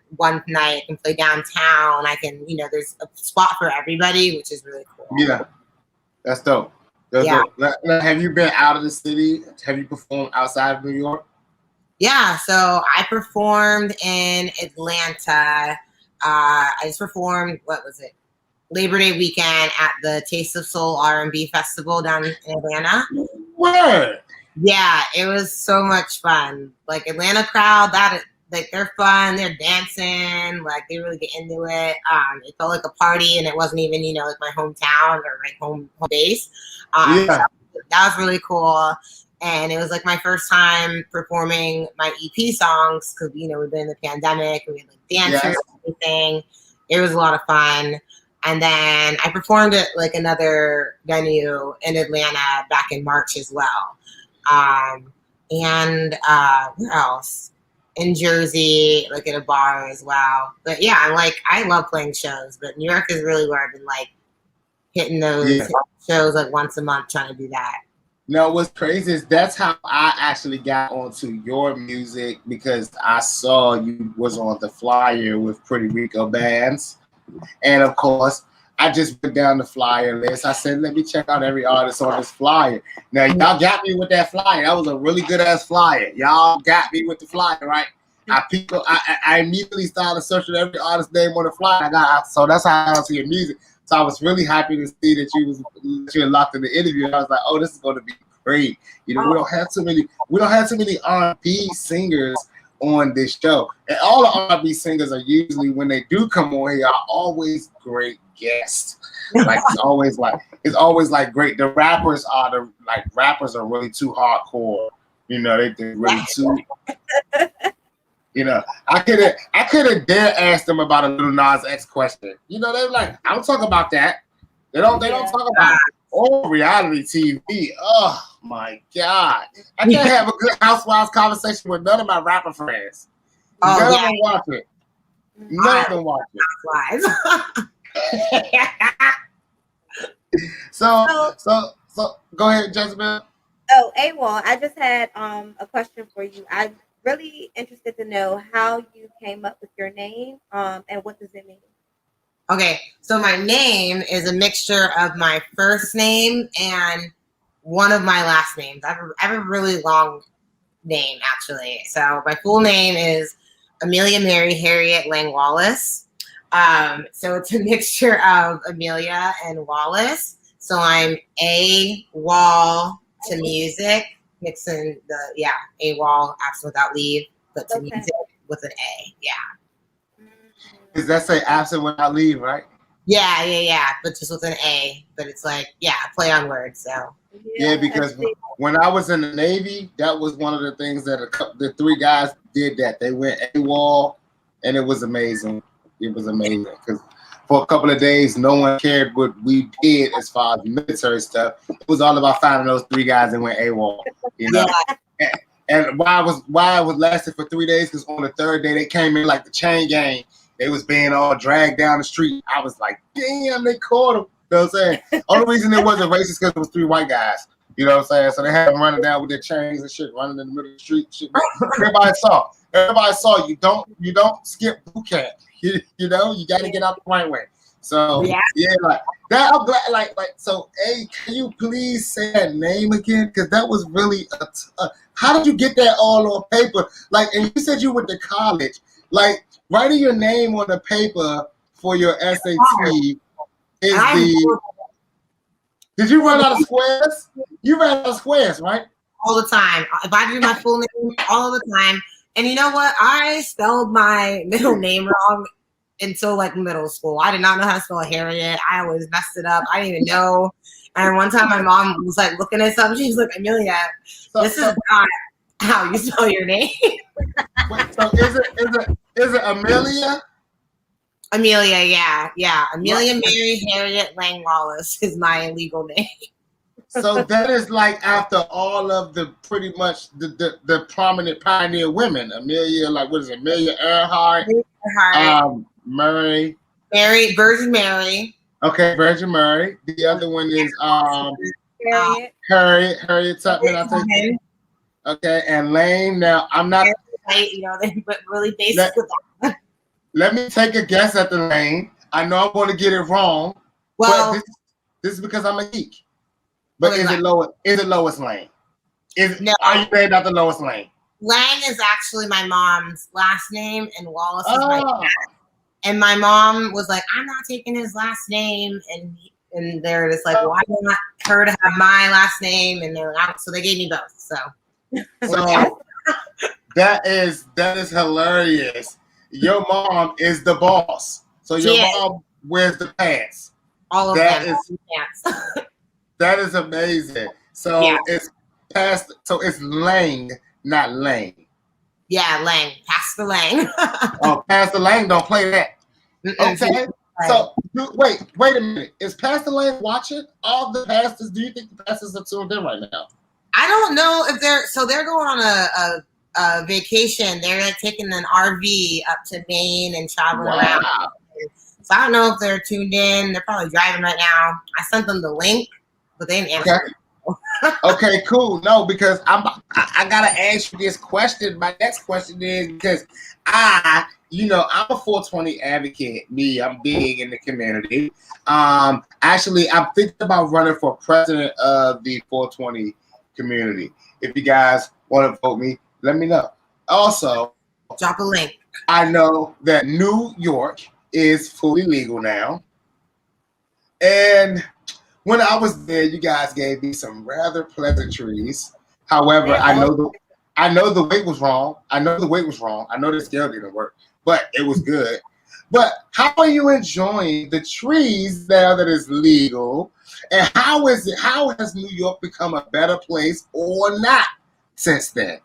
night. I can play downtown. I can, you know, there's a spot for everybody, which is really cool. Yeah, that's dope. That's dope. Have you been out of the city? Have you performed outside of New York? Yeah, so I performed in Atlanta. I just performed, what was it? Labor Day weekend at the Taste of Soul R&B Festival down in Atlanta. Word. Yeah, it was so much fun. Like Atlanta crowd, like they're fun, they're dancing, like they really get into it. It felt like a party, and it wasn't even, you know, like my hometown or like home base. So that was really cool. And it was like my first time performing my EP songs because, you know, we've been in the pandemic and we had like dancers and everything. It was a lot of fun. And then I performed at like another venue in Atlanta back in March as well. And where else? In Jersey, like at a bar as well. But yeah, I love playing shows, but New York is really where I've been like hitting those shows like once a month, trying to do that. No, what's crazy is that's how I actually got onto your music, because I saw you was on the flyer with Pretty Rico Bands. And of course, I just went down the flyer list. I said, let me check out every artist on this flyer. Now, y'all got me with that flyer. That was a really good-ass flyer. Y'all got me with the flyer, right? I immediately started searching every artist's name on the flyer. So that's how I got to your music. So I was really happy to see that you were locked in the interview. And I was like, oh, this is going to be great. You know, we don't have too many R&B singers on this show. And all the R&B singers are usually, when they do come on here, are always great guests. Like it's always like great. The rappers are really too hardcore. You know, they're really too. You know, I could have dare asked them about a Lil Nas X question. You know, they're like, I don't talk about that. They don't talk about all reality TV. Oh my God. I can't have a good Housewives conversation with none of my rapper friends. None of them watch it. None of them watch it. So go ahead, Jezabel. Oh, AWAL, I just had a question for you. I'm really interested to know how you came up with your name, and what does it mean? Okay, so my name is a mixture of my first name and one of my last names. I have a really long name, actually. So my full name is Amelia Mary Harriet Lang Wallace. So it's a mixture of Amelia and Wallace. So I'm AWAL to music, mixing the AWAL, absent without leave, but to music with an A. Yeah. Does that say absent without leave, right? Yeah, but just with an A. But it's like, play on words. So yeah, because when I was in the Navy, that was one of the things that the three guys did. That they went AWAL, and it was amazing. It was amazing because for a couple of days, no one cared what we did as far as military stuff. It was all about finding those three guys that went AWAL. You know. Yeah. And why it was lasted for 3 days? Because on the third day they came in like the chain gang. They was being all dragged down the street. I was like, damn, they caught them. You know what I'm saying? Only reason it wasn't racist because it was three white guys. You know what I'm saying? So they had them running down with their chains and shit, running in the middle of the street. Shit. Everybody saw. You don't skip boot camp. You know, you got to get out the right way. So like that. I'm glad. Like so. Hey, can you please say that name again? Because that was really how did you get that all on paper? Like, and you said you went to college. Like, writing your name on the paper for your SAT is the. Did you run out of squares? You ran out of squares, right? All the time. If I do my full name, all the time. And you know what? I spelled my middle name wrong until like middle school. I did not know how to spell Harriet. I always messed it up. I didn't even know. And one time my mom was like looking at something. She was like, Amelia, this is not how you spell your name. Wait, so is it Amelia? Amelia, yeah. Amelia Mary Harriet Lang Wallace is my legal name. So that is like after all of the pretty much the prominent pioneer women. Amelia, like what is it? Amelia Earhart, Murray. Virgin Mary. Okay, Virgin Mary. The other one is Harriet Tubman, I think. Okay, and Lane. Now I'm not but really basic with that. Let me take a guess at the Lane. I know I'm going to get it wrong. Well, but this is because I'm a geek. But is it Lois Lane? No. Are you named after Lois Lane? Lang is actually my mom's last name, and Wallace is my dad. And my mom was like, I'm not taking his last name. And they're just like, why do you want her to have my last name? And they're like, so they gave me both. So that is hilarious. Your mom is the boss. So your mom wears the pants. All of them. Pants. That is amazing. So it's past. So it's Lang, not Lane. Yeah, Lang. Pastor Lang. Oh, Pastor Lang, don't play that. Okay. So wait a minute. Is Pastor Lang watching? All the pastors? Do you think the pastors are tuned in right now? I don't know if they're going on a vacation. They're like taking an RV up to Maine and traveling around. So I don't know if they're tuned in. They're probably driving right now. I sent them the link, but they didn't answer. Okay, cool. No, because I gotta ask you this question. My next question is because I'm a 420 advocate. I'm big in the community. Actually, I'm thinking about running for president of the 420 community. If you guys want to vote me, let me know. Also, drop a link. I know that New York is fully legal now, and when I was there, you guys gave me some rather pleasantries. However, I know the weight was wrong. I know the scale didn't work, but it was good. But how are you enjoying the trees now that it's legal? And how has New York become a better place or not since then?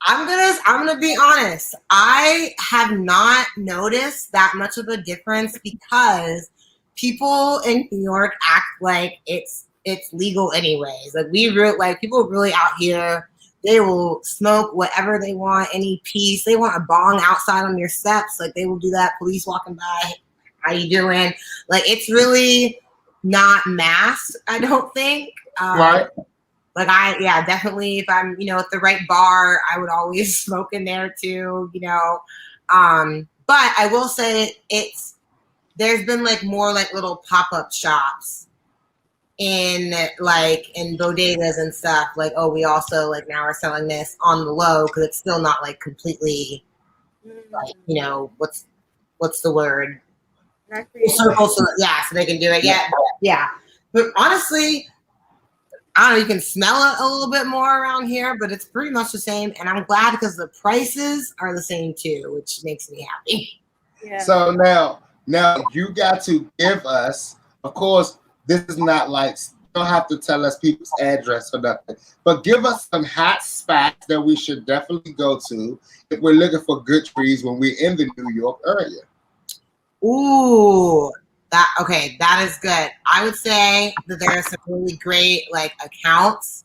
I'm gonna be honest. I have not noticed that much of a difference because people in New York act like it's legal anyways. Like people really out here, they will smoke whatever they want, any piece. They want a bong outside on your steps. Like they will do that. Police walking by, how you doing? Like it's really not masked, I don't think. Right. Like definitely if I'm, at the right bar, I would always smoke in there too, But I will say there's been like more like little pop-up shops in bodegas and stuff. Like, oh, we also like now are selling this on the low because it's still not like completely like, what's the word? Circle, so they can do it. Yeah. But honestly, I don't know, you can smell it a little bit more around here, but it's pretty much the same. And I'm glad because the prices are the same too, which makes me happy. Yeah. So now you got to give us, of course, this is not like, you don't have to tell us people's address or nothing, but give us some hot spots that we should definitely go to if we're looking for good trees when we're in the New York area. Ooh, that is good. I would say that there are some really great like accounts.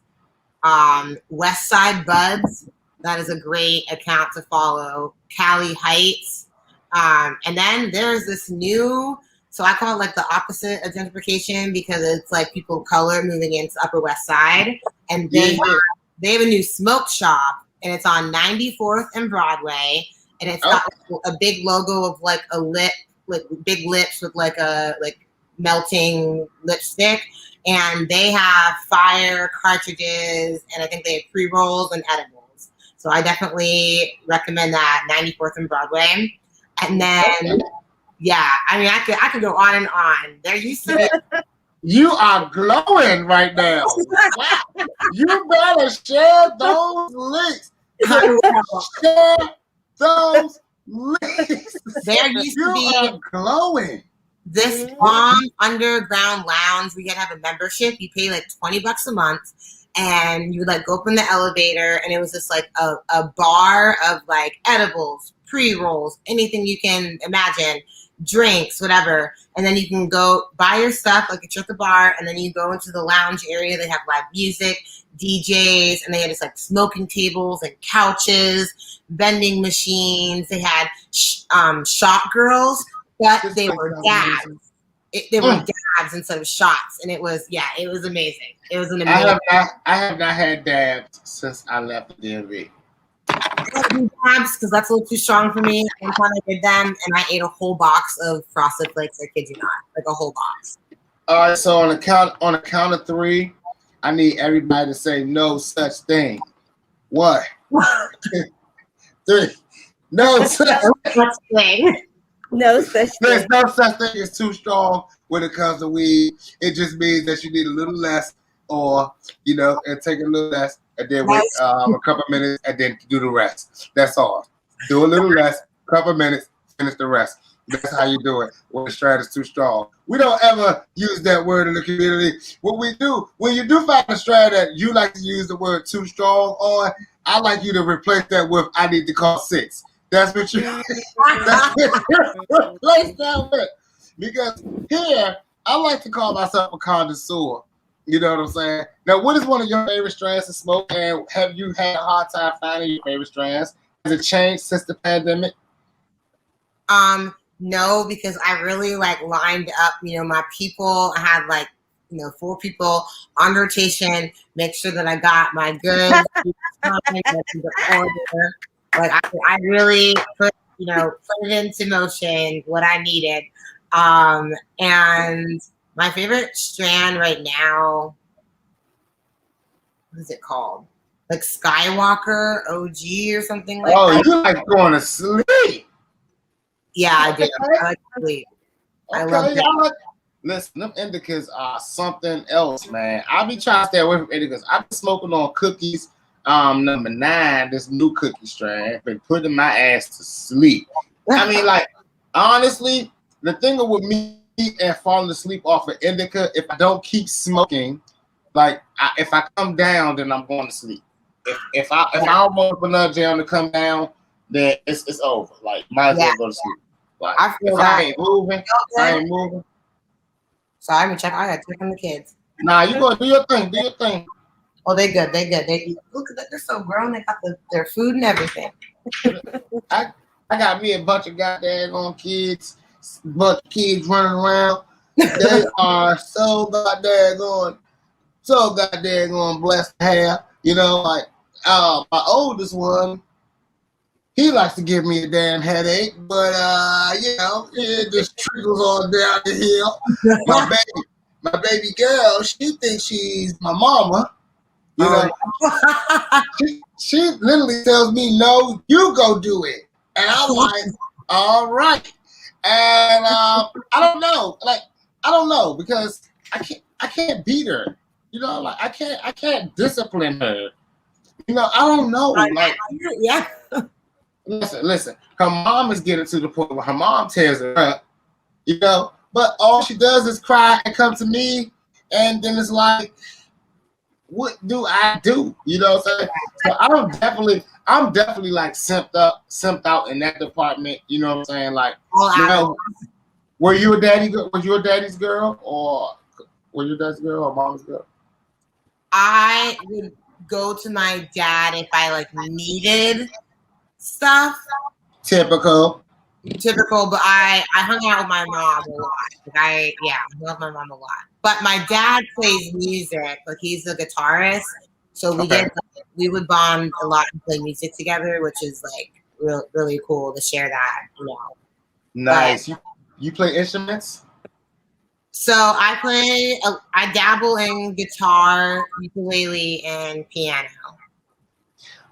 West Side Buds, that is a great account to follow. Cali Heights. And then there's this new, so I call it like the opposite of gentrification because it's like people of color moving into Upper West Side. And they have a new smoke shop and it's on 94th and Broadway. And it's got a big logo of like a lip, like big lips with like a melting lipstick. And they have fire cartridges and I think they have pre-rolls and edibles. So I definitely recommend that, 94th and Broadway. And then, I could go on and on. There used to be. You are glowing right now. Wow. You better share those links. Share those There used to be glowing. This bomb underground lounge. We could have a membership. You pay like $20 a month, and you would like go up in the elevator, and it was just like a bar of like edibles, pre-rolls, anything you can imagine, drinks, whatever. And then you can go buy your stuff, like it's at the bar, and then you go into the lounge area. They have live music, DJs, and they had just like smoking tables and couches, vending machines. They had shot girls, but they were dabs. They were dabs instead of shots, and it was amazing. It was an amazing. I have not had dabs since I left the DMV. I don't do dabs because that's a little too strong for me. One time I did them, and I ate a whole box of Frosted Flakes. I kid you not, like a whole box. All right, so on a count of three, I need everybody to say no such thing. 1, 3. No such thing. No such thing. There's no such thing as too strong when it comes to weed. It just means that you need a little less, or and take a little less, and then wait a couple minutes, and then do the rest. That's all. Do a little less, couple minutes, finish the rest. That's how you do it when the strand is too strong. We don't ever use that word in the community. What we do, when you do find a strand that you like to use the word too strong on, I like you to replace that with I need to call 6. That's what you replace that with. Because here, I like to call myself a connoisseur. You know what I'm saying? Now, what is one of your favorite strands to smoke? And have you had a hard time finding your favorite strands? Has it changed since the pandemic? No, because I really lined up, my people. I had 4 people on rotation, make sure that I got my goods, order. I really put it into motion what I needed. And my favorite strand right now, what is it called? Like Skywalker OG or something like that. Oh, you like going to sleep. Yeah, I do. I like to sleep. I love it. Listen, them indicas are something else, man. I be trying to stay away from indicas. I've been smoking on cookies. Number 9, this new cookie strand, been putting my ass to sleep. I mean, honestly, the thing with me and falling asleep off of indica, if I don't keep smoking, if I come down, then I'm going to sleep. If I don't want another jam to come down, then it's over. Might as well go to sleep. I ain't moving. Sorry, I'm check. I gotta check on the kids. Nah, you go do your thing. Do your thing. Oh, they good. They good. They look at that. They're so grown. They got their food and everything. I got me a bunch of goddamn kids, bunch of kids running around. They are so goddamn blessed to have. My oldest one, he likes to give me a damn headache, but it just trickles on down the hill. My baby girl, she thinks she's my mama. She literally tells me, "No, you go do it," and I'm like, "All right." And I don't know because I can't beat her. I can't discipline her. I don't know. Yeah. Listen. Her mom is getting to the point where her mom tears her up. But all she does is cry and come to me, and then it's like, what do I do? You know what I'm saying? So I'm definitely simped out in that department. You know what I'm saying? Were you a daddy? Was you a daddy's girl, or were you a daddy's girl or mom's girl? I would go to my dad if I needed stuff. Typical, but I hung out with my mom a lot. I love my mom a lot. But my dad plays music. He's a guitarist, so we would bond a lot and play music together, which is really cool to share that. Nice. But, you play instruments? So I dabble in guitar, ukulele, and piano.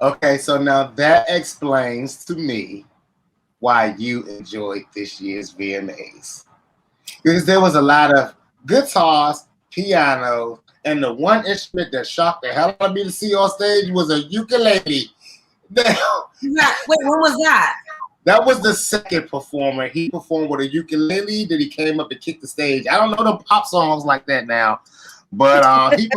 Okay, so now that explains to me why you enjoyed this year's VMAs. Because there was a lot of guitars, piano, and the one instrument that shocked the hell out of me to see on stage was a ukulele. Wait, when was that? That was the second performer. He performed with a ukulele. Then he came up and kicked the stage. I don't know the pop songs like that now, but he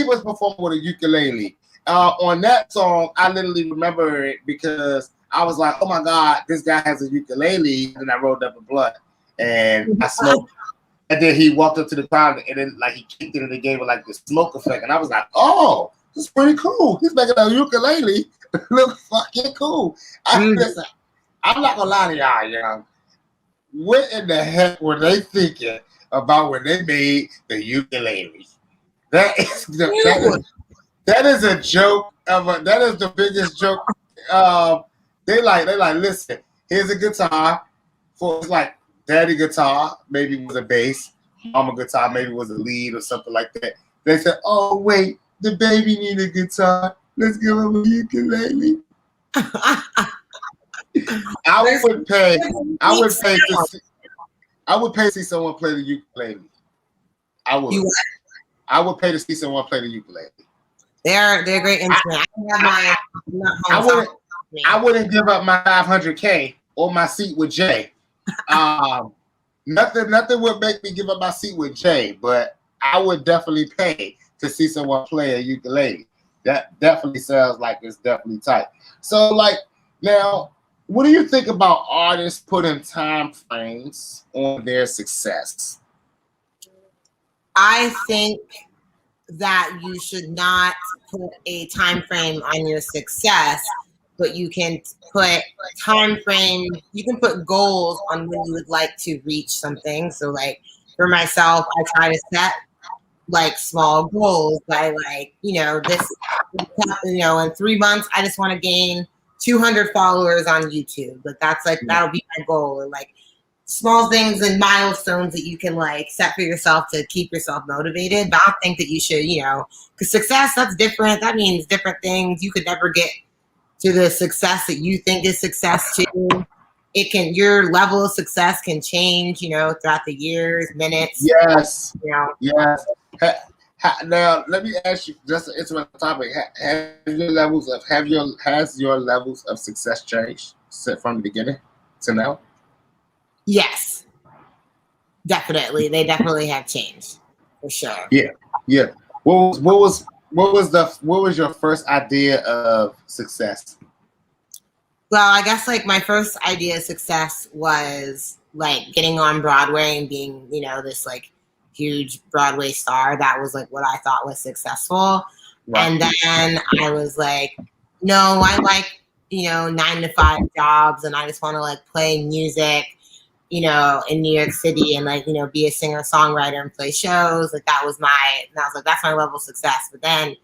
was performing with a ukulele. On that song, I literally remember it because I was like, "Oh my God, this guy has a ukulele!" And I rolled up a blunt and I smoked. And then he walked up to the crowd and then like he kicked it and they gave it like the smoke effect. And I was like, "Oh, this is pretty cool. He's making a ukulele look fucking cool." Listen, I'm not gonna lie to y'all, young. What in the heck were they thinking about when they made the ukulele? That is a joke. That is the biggest joke. They like listen. Here's a guitar. For it's like daddy guitar, maybe was a bass. Mama guitar, maybe was a lead or something like that. They said, "Oh wait, the baby need a guitar. Let's give him a ukulele." I would pay to see someone play the ukulele. I would pay to see someone play the ukulele. They're a great instrument. I wouldn't give up my $500K or my seat with Jay. Nothing would make me give up my seat with Jay, but I would definitely pay to see someone play a ukulele. That definitely sounds like it's definitely tight. So like now, what do you think about artists putting time frames on their success? I think that you should not put a time frame on your success, but you can put time frame, you can put goals on when you would like to reach something. So like for myself, I try to set like small goals by like, this, in 3 months, I just want to gain 200 followers on YouTube. Like that's like, that'll be my goal. Or like small things and milestones that you can like set for yourself to keep yourself motivated. But I don't think that you should, because success, that's different. That means different things. You could never get to the success that you think is success too. Your level of success can change, throughout the years, minutes. Yes. Yes. Now let me ask you just an interesting topic. Has your levels of success changed from the beginning to now? Yes. Definitely. They definitely have changed. For sure. Yeah. What was your first idea of success? Well, I guess like my first idea of success was like getting on Broadway and being, this like huge Broadway star. That was like what I thought was successful. Right. And then I was like, no, I like, 9-to-5 jobs and I just want to like play music, in New York City and like, be a singer-songwriter and play shows. Like I was like, that's my level of success. But then,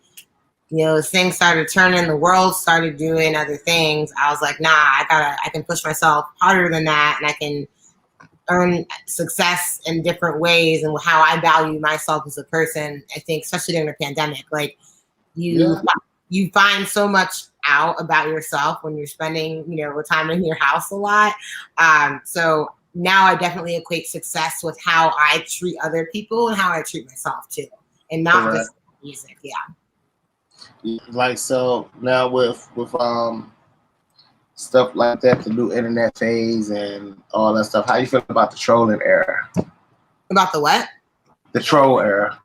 as things started turning, the world started doing other things. I was like, nah, I can push myself harder than that. And I can earn success in different ways and how I value myself as a person. I think, especially during the pandemic, like you find so much out about yourself when you're spending, time in your house a lot. So now I definitely equate success with how I treat other people and how I treat myself too. And not just music. Yeah. Like, so now with stuff like that, the new internet phase and all that stuff, how you feel about the trolling era? About the what? The troll era.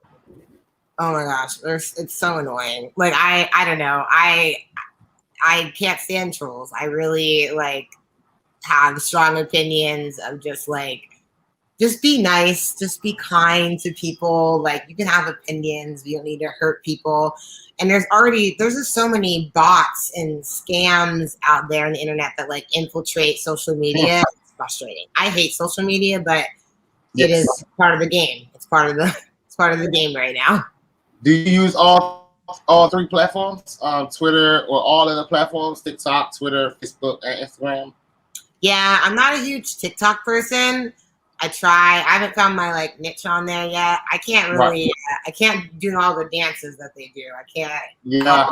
Oh my gosh, it's so annoying. Like I don't know. I can't stand trolls. I really like have strong opinions of just be nice, just be kind to people. Like you can have opinions, but you don't need to hurt people. And there's just so many bots and scams out there on the internet that like infiltrate social media. It's frustrating. I hate social media, but it is part of the game. It's part of the game right now. Do you use all three platforms? Twitter or all of the platforms? TikTok, Twitter, Facebook, and Instagram? Yeah, I'm not a huge TikTok person. I haven't found my like niche on there yet. I can't really, I can't do all the dances that they do. I can't. Yeah.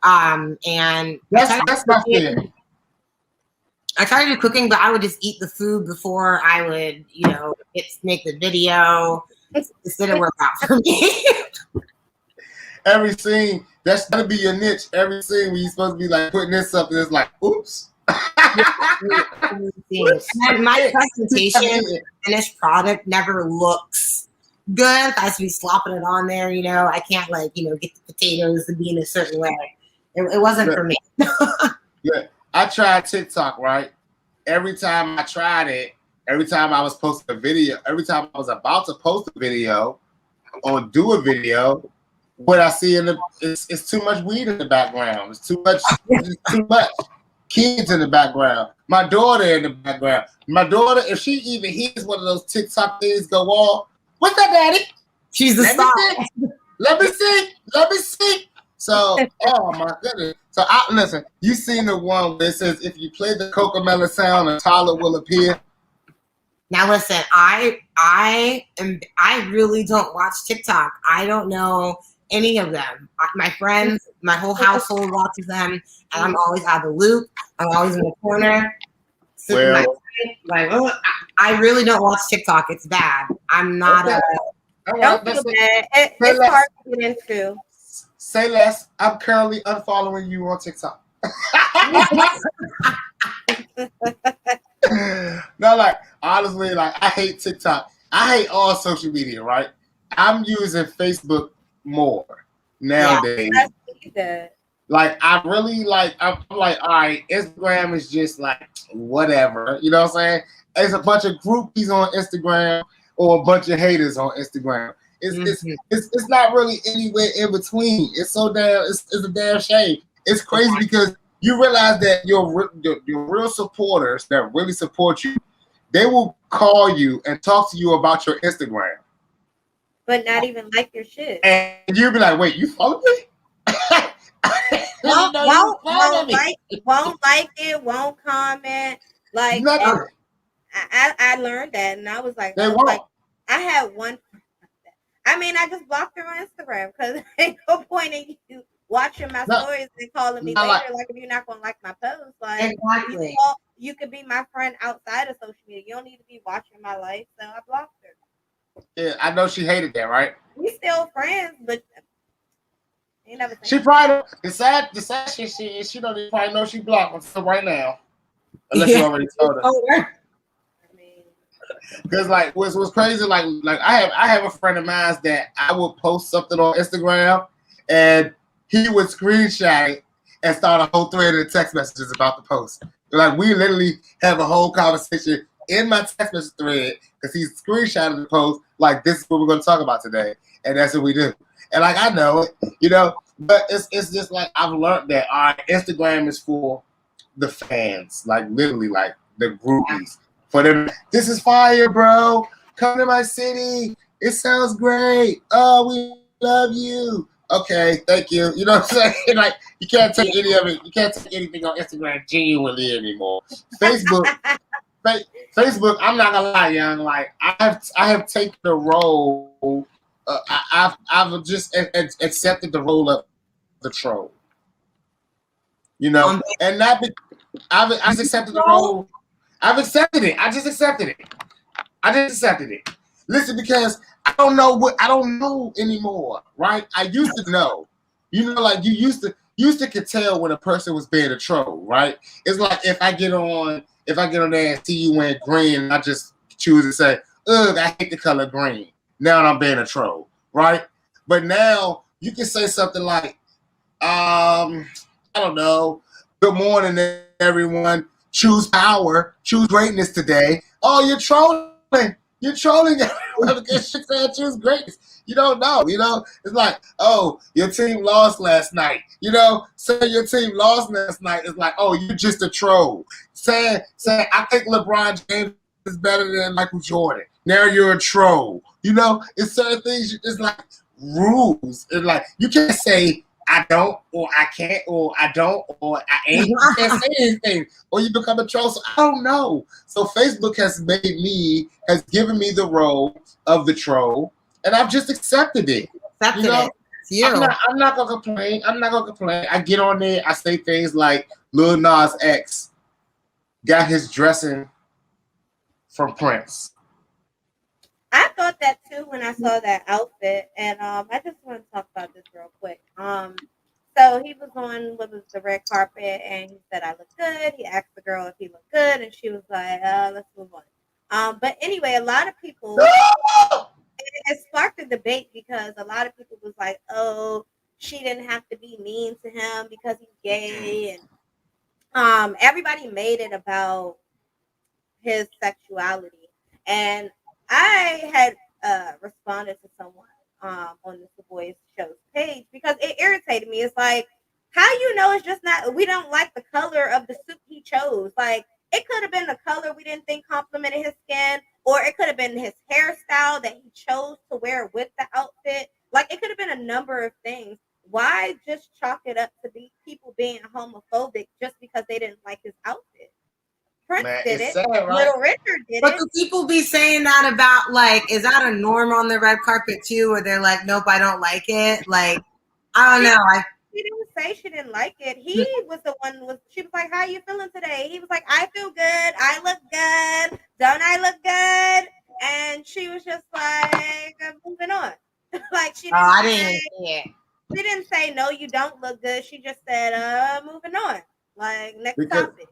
And that's my thing. I try to do cooking, but I would just eat the food before I would, make the video. It didn't work out for me. Every scene, that's gotta be your niche. Every scene when you're supposed to be like putting this up, and it's like, oops. And my presentation, finished product never looks good. I have to be slopping it on there, you know. I can't like, you know, get the potatoes to be in a certain way. It wasn't for me. Yeah, I tried TikTok, right? Every time I tried it, every time I was posting a video, every time I was about to post a video or do a video, what I see in it's too much weed in the background. It's too much kids in the background. My daughter in the background. My daughter, if she even hears one of those TikTok things go off, what's that, Daddy? She's the star. Let me see. So, oh my goodness. So, listen, you seen the one where it says, if you play the Cocomelon sound, a toddler will appear? Now, listen, I really don't watch TikTok. I don't know any of them. My friends, my whole household watches them, and I'm always out of the loop. I'm always in the corner. Well, like, oh, I really don't watch TikTok. It's bad. I'm not okay. Don't feel bad. It's hard to get into. Say less. I'm currently unfollowing you on TikTok. No, like honestly, like I hate TikTok. I hate all social media, right? I'm using Facebook more nowadays. Yeah, like I really like I'm like, all right, Instagram is just like whatever. You know what I'm saying? There's a bunch of groupies on Instagram or a bunch of haters on Instagram. It's not really anywhere in between. It's so damn it's a damn shame. It's crazy because you realize that your real supporters that really support you, they will call you and talk to you about your Instagram, but not even like your shit. and you'll be like, "Wait, you follow me?" won't like it, won't comment. Like I learned that, and I was like, I had one. I mean, I just blocked her on Instagram because ain't no point in you watching my stories and calling me later. Like if you're not gonna like my post, like exactly. you could be my friend outside of social media. You don't need to be watching my life. So I blocked her. Yeah, I know she hated that, right? We still friends, but you never. She probably the sad shit she don't even probably know she blocked until right now, unless you already told her. Because like what's crazy, like I have a friend of mine that I would post something on Instagram and he would screenshot it and start a whole thread of text messages about the post. Like we literally have a whole conversation in my text message thread because he's screenshotted the post like this is what we're going to talk about today, and that's what we do. And like I know it, you know, but it's just like I've learned that our Instagram is for the fans, like literally like the groupies. For them, this is fire, bro. Come to my city. It sounds great. Oh, we love you. Okay, thank you. You know what I'm saying? Like you can't take any of it. You can't take anything on Instagram genuinely anymore. Facebook. I'm not gonna lie, young. Like I have taken the role. I've just accepted the role of the troll. You know, and not I've accepted the role. I've accepted it. I just accepted it. Listen, because I don't know anymore, right? I used to know. You know, like you used to could tell when a person was being a troll, right? It's like if I get on there and see you wearing green, and I just choose to say, ugh, I hate the color green. Now I'm being a troll, right? But now you can say something like, I don't know, good morning, everyone. Choose power, choose greatness today. Oh, you're trolling. You're trolling everyone because she said choose greatness. You don't know, you know? It's like, oh, your team lost last night. You know, saying your team lost last night is like, oh, you're just a troll. Saying I think LeBron James is better than Michael Jordan. Now you're a troll. You know, it's certain things, it's like rules. It's like, you can't say, I don't, or I can't, or I don't, or I ain't. You can't say anything, or you become a troll. So I don't know. So Facebook has given me the role of the troll, and I've just accepted it. Accepted it. I'm not gonna complain. I get on there. I say things like Lil Nas X got his dressing from Prince. I thought that too when I saw that outfit, and I just want to talk about this real quick. So he was on the red carpet, and he said I look good. He asked the girl if he looked good, and she was like, let's move on. But anyway, a lot of people, it sparked a debate because a lot of people was like, oh, she didn't have to be mean to him because he's gay, and everybody made it about his sexuality. And I had responded to someone on the Boys Show's page because it irritated me. It's like, how you know it's just not, we don't like the color of the suit he chose. Like, it could have been the color we didn't think complimented his skin, or it could have been his hairstyle that he chose to wear with the outfit. Like, it could have been a number of things. Why just chalk it up to be people being homophobic just because they didn't like his outfit? Prince did it. Sad, right? Little Richard did But it. do people be saying that about, like, is that a norm on the red carpet too, where they're like, nope, I don't like it? Like, I don't know. She didn't say she didn't like it. He was the one. She was like, "How you feeling today?" He was like, "I feel good. I look good. Don't I look good?" And she was just like, moving on. Like, she didn't say no, you don't look good. She just said, moving on. Like, next topic.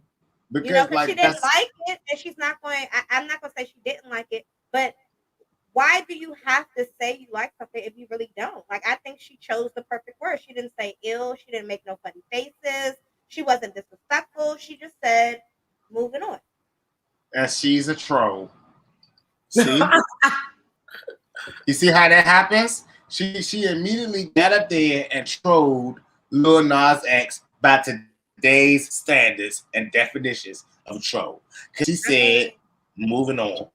Because like, she didn't like it, and she's not going. I'm not going to say she didn't like it, but why do you have to say you like something if you really don't? Like, I think she chose the perfect word. She didn't say ill. She didn't make no funny faces. She wasn't disrespectful. She just said, moving on. And she's a troll. See? You see how that happens? She immediately got up there and trolled Lil Nas X by today's standards and definitions of troll. Because she said, moving on.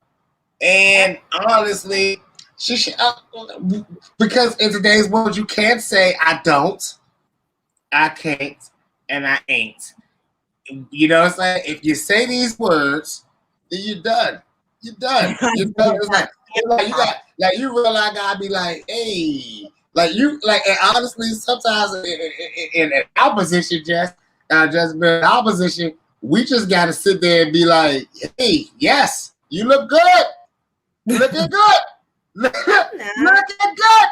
And honestly, she should, because in today's world, you can't say I don't, I can't, and I ain't. You know what I'm saying? If you say these words, then you're done. You're done. You're done. It's like you got, like, you realize I gotta be like, hey, like you, like, and honestly, sometimes in our position, just been in our position, we just gotta sit there and be like, hey, yes, you look good. Looking good. Looking good.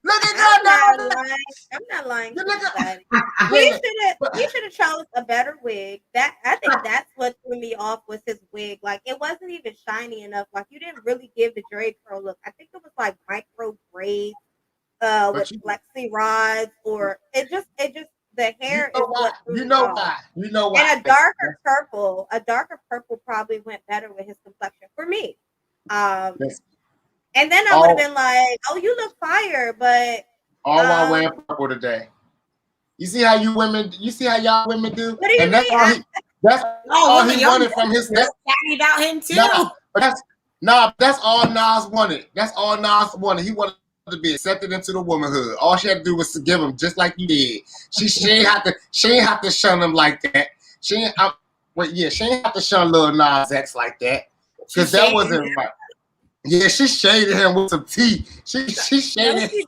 I'm not lying to anybody. He should have chose a better wig. I think that's what threw me off was his wig. Like, it wasn't even shiny enough. Like, you didn't really give the Dre curl look. I think it was like micro braids with flexi rods, or it just the hair is what threw me off. You know why. And a darker purple probably went better with his complexion for me. And then I would have been like, "Oh, you look fire," but all while wearing purple today. You see how y'all women do? What do you mean? That's all he wanted from his. That's about him too. That's all Nas wanted. That's all Nas wanted. He wanted to be accepted into the womanhood. All she had to do was to give him just like you did. She ain't have to shun him like that. She ain't have to shun Lil Nas X like that. Because that wasn't right. Yeah, she shaded him with some tea. She shaded him.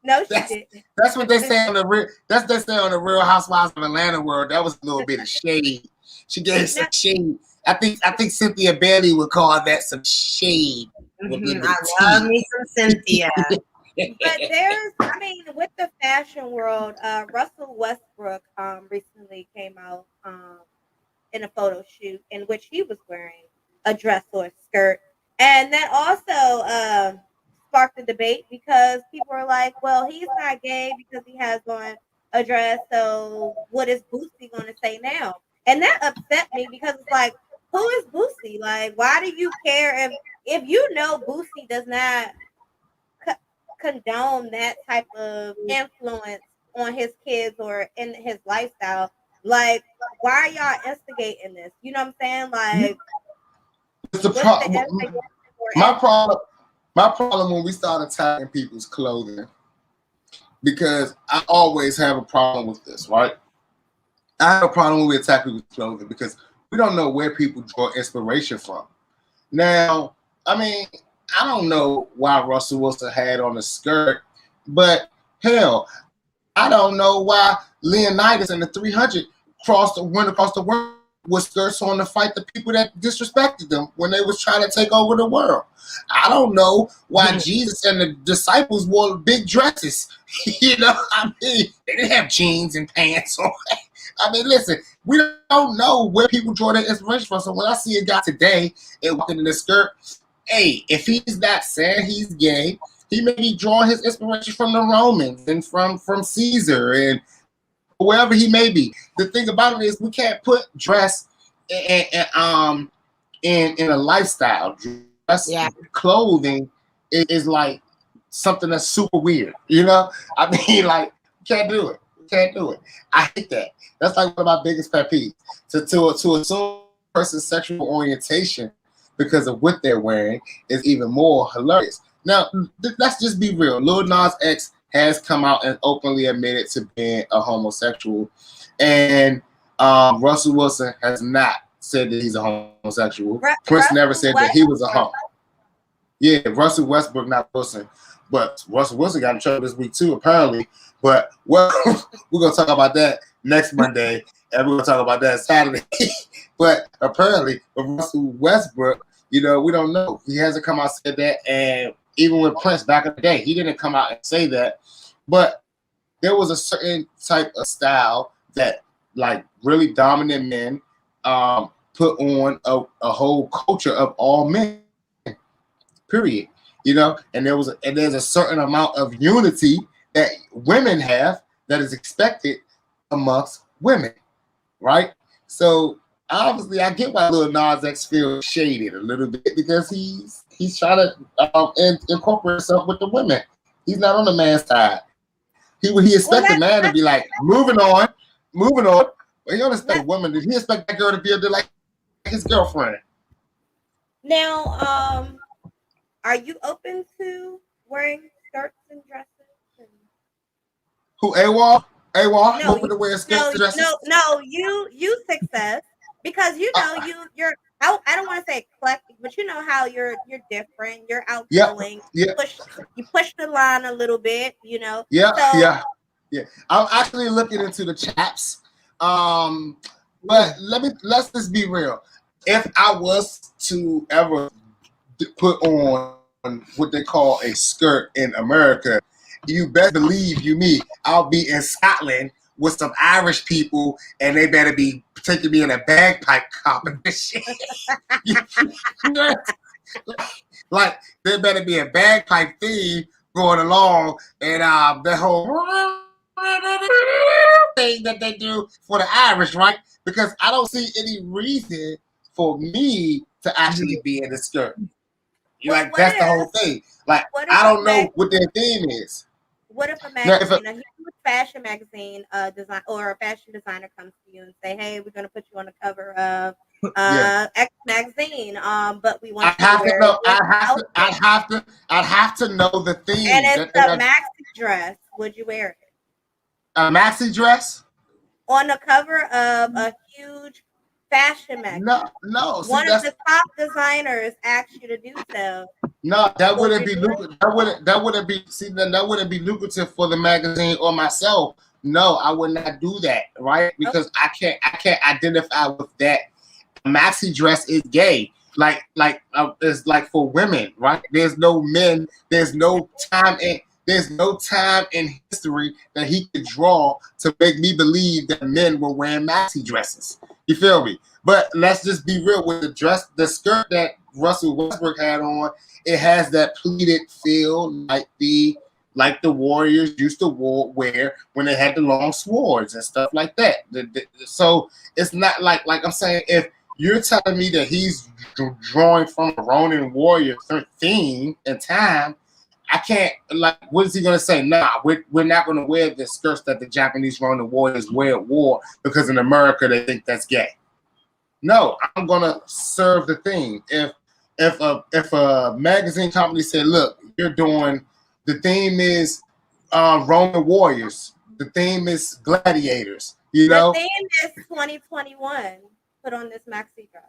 No, she didn't. That's what they say on the real. That's what they say on the Real Housewives of Atlanta world. That was a little bit of shade. She gave some shade. I think Cynthia Bailey would call that some shade. I love me some Cynthia. But with the fashion world, Russell Westbrook recently came out in a photo shoot in which he was wearing a dress or a skirt. And that also sparked a debate because people were like, well, he's not gay because he has on a dress. So what is Boosie going to say now? And that upset me because it's like, who is Boosie? Like, why do you care if you know Boosie does not condone that type of influence on his kids or in his lifestyle? Like, why are y'all instigating this? You know what I'm saying? Like, my problem when we start attacking people's clothing, because I always have a problem with this, right? I have a problem when we attack people's clothing because we don't know where people draw inspiration from. Now, I don't know why Russell Wilson had on a skirt, but hell, I don't know why Leonidas and the 300 went across the world with skirts on to fight the people that disrespected them when they was trying to take over the world. I don't know why Jesus and the disciples wore big dresses. They didn't have jeans and pants on. I mean, listen, we don't know where people draw their inspiration from. So when I see a guy today and walking in a skirt, hey, if he's not saying he's gay, he may be drawing his inspiration from the Romans and from Caesar and wherever he may be. The thing about it is we can't put dress in a lifestyle. Dress clothing is like something that's super weird. You know? I mean, like, can't do it. Can't do it. I hate that. That's like one of my biggest pet peeves. To assume a person's sexual orientation because of what they're wearing is even more hilarious. Now, let's just be real. Lil Nas X has come out and openly admitted to being a homosexual, and Russell Wilson has not said that he's a homosexual. Prince never said that he was a homo. Yeah, Russell Westbrook, not Wilson, but Russell Wilson got in trouble this week too, apparently. But well, we're gonna talk about that next Monday, and we're gonna talk about that Saturday. But apparently, with Russell Westbrook, you know, we don't know. He hasn't come out and said that, and even with Prince back in the day, he didn't come out and say that. But there was a certain type of style that, like, really dominant men put on a whole culture of all men. Period. You know, and there's a certain amount of unity that women have that is expected amongst women, right? So obviously, I get why Lil Nas X feels shaded a little bit because he's trying to incorporate himself with the women. He's not on the man's side. He expect the man to be like moving on. But he don't expect a woman. Did he expect that girl to be able to like his girlfriend? Now, are you open to wearing skirts and dresses? Who, AWAL? AWAL? No, open to wear skirts and dresses? No, you Sixxcess, because you know you're. I don't want to say eclectic, but you know how you're different. You're outgoing. Yeah. You push the line a little bit. You know. Yeah. I'm actually looking into the chaps. But let's just be real. If I was to ever put on what they call a skirt in America, you best believe I'll be in Scotland with some Irish people, and they better be taking me in a bagpipe competition. Like, there better be a bagpipe theme going along, and the whole thing that they do for the Irish, right? Because I don't see any reason for me to actually be in the skirt. Like, that's the whole thing. Like, I don't know what their theme is. What if a magazine, a huge fashion magazine design or a fashion designer comes to you and say, "Hey, we're going to put you on the cover of X magazine, but we want I'd have to know the theme." And it's a maxi dress. Would you wear it? A maxi dress on the cover of a huge fashion magazine? No. See, one of the top designers asked you to do so. No, that wouldn't be lucrative. That wouldn't be lucrative for the magazine or myself. No, I would not do that, right? Because I can't identify with that. Maxi dress is gay. Like it's like for women, right? There's no men. There's no time in history that he could draw to make me believe that men were wearing maxi dresses. You feel me? But let's just be real with the skirt that Russell Westbrook had on. It has that pleated feel, like the Warriors used to wear when they had the long swords and stuff like that. So it's not like I'm saying, if you're telling me that he's drawing from a Ronin Warrior theme and time, I can't, like, what is he going to say? Nah, we're not going to wear the skirts that the Japanese Ronin Warriors wore because in America they think that's gay. No, I'm going to serve the theme. If a magazine company said, look, you're doing, the theme is Roman Warriors, the theme is gladiators, you know? The theme is 2021, put on this maxi dress.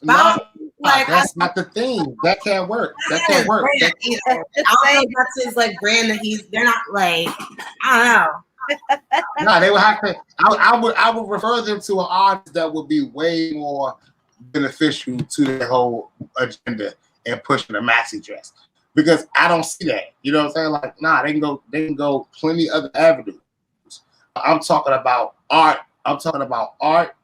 That's not the theme. That can't work. That can't work. I don't know if that's his like brand that they're not like, I don't know. No, they would have to. I would refer them to an artist that would be way more beneficial to their whole agenda and pushing a maxi dress, because I don't see that. You know what I'm saying? Like, nah, they can go plenty other avenues. I'm talking about art I'm talking about art,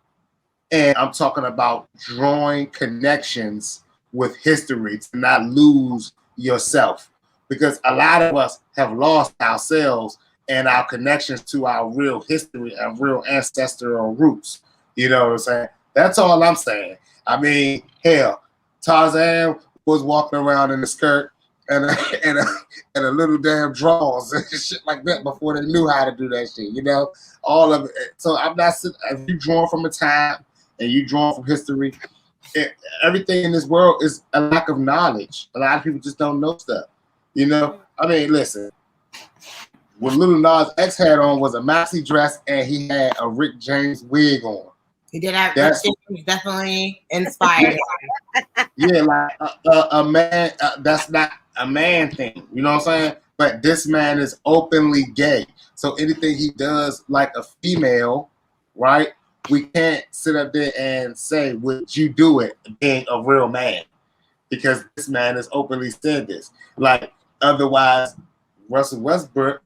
and I'm talking about drawing connections with history to not lose yourself. Because a lot of us have lost ourselves and our connections to our real history and real ancestral roots. You know what I'm saying? That's all I'm saying. I mean, hell, Tarzan was walking around in a skirt and a little damn drawers and shit like that before they knew how to do that shit. You know, all of it. So I'm not. If you draw from a time and you draw from history, everything in this world is a lack of knowledge. A lot of people just don't know stuff. You know, I mean, listen. What Lil Nas X had on was a maxi dress, and he had a Rick James wig on. He did have definitely inspired. Yeah, like a man. That's not a man thing. You know what I'm saying? But this man is openly gay. So anything he does, like a female, right? We can't sit up there and say, "Would you do it?" Being a real man, because this man has openly said this. Like otherwise, Russell Westbrook,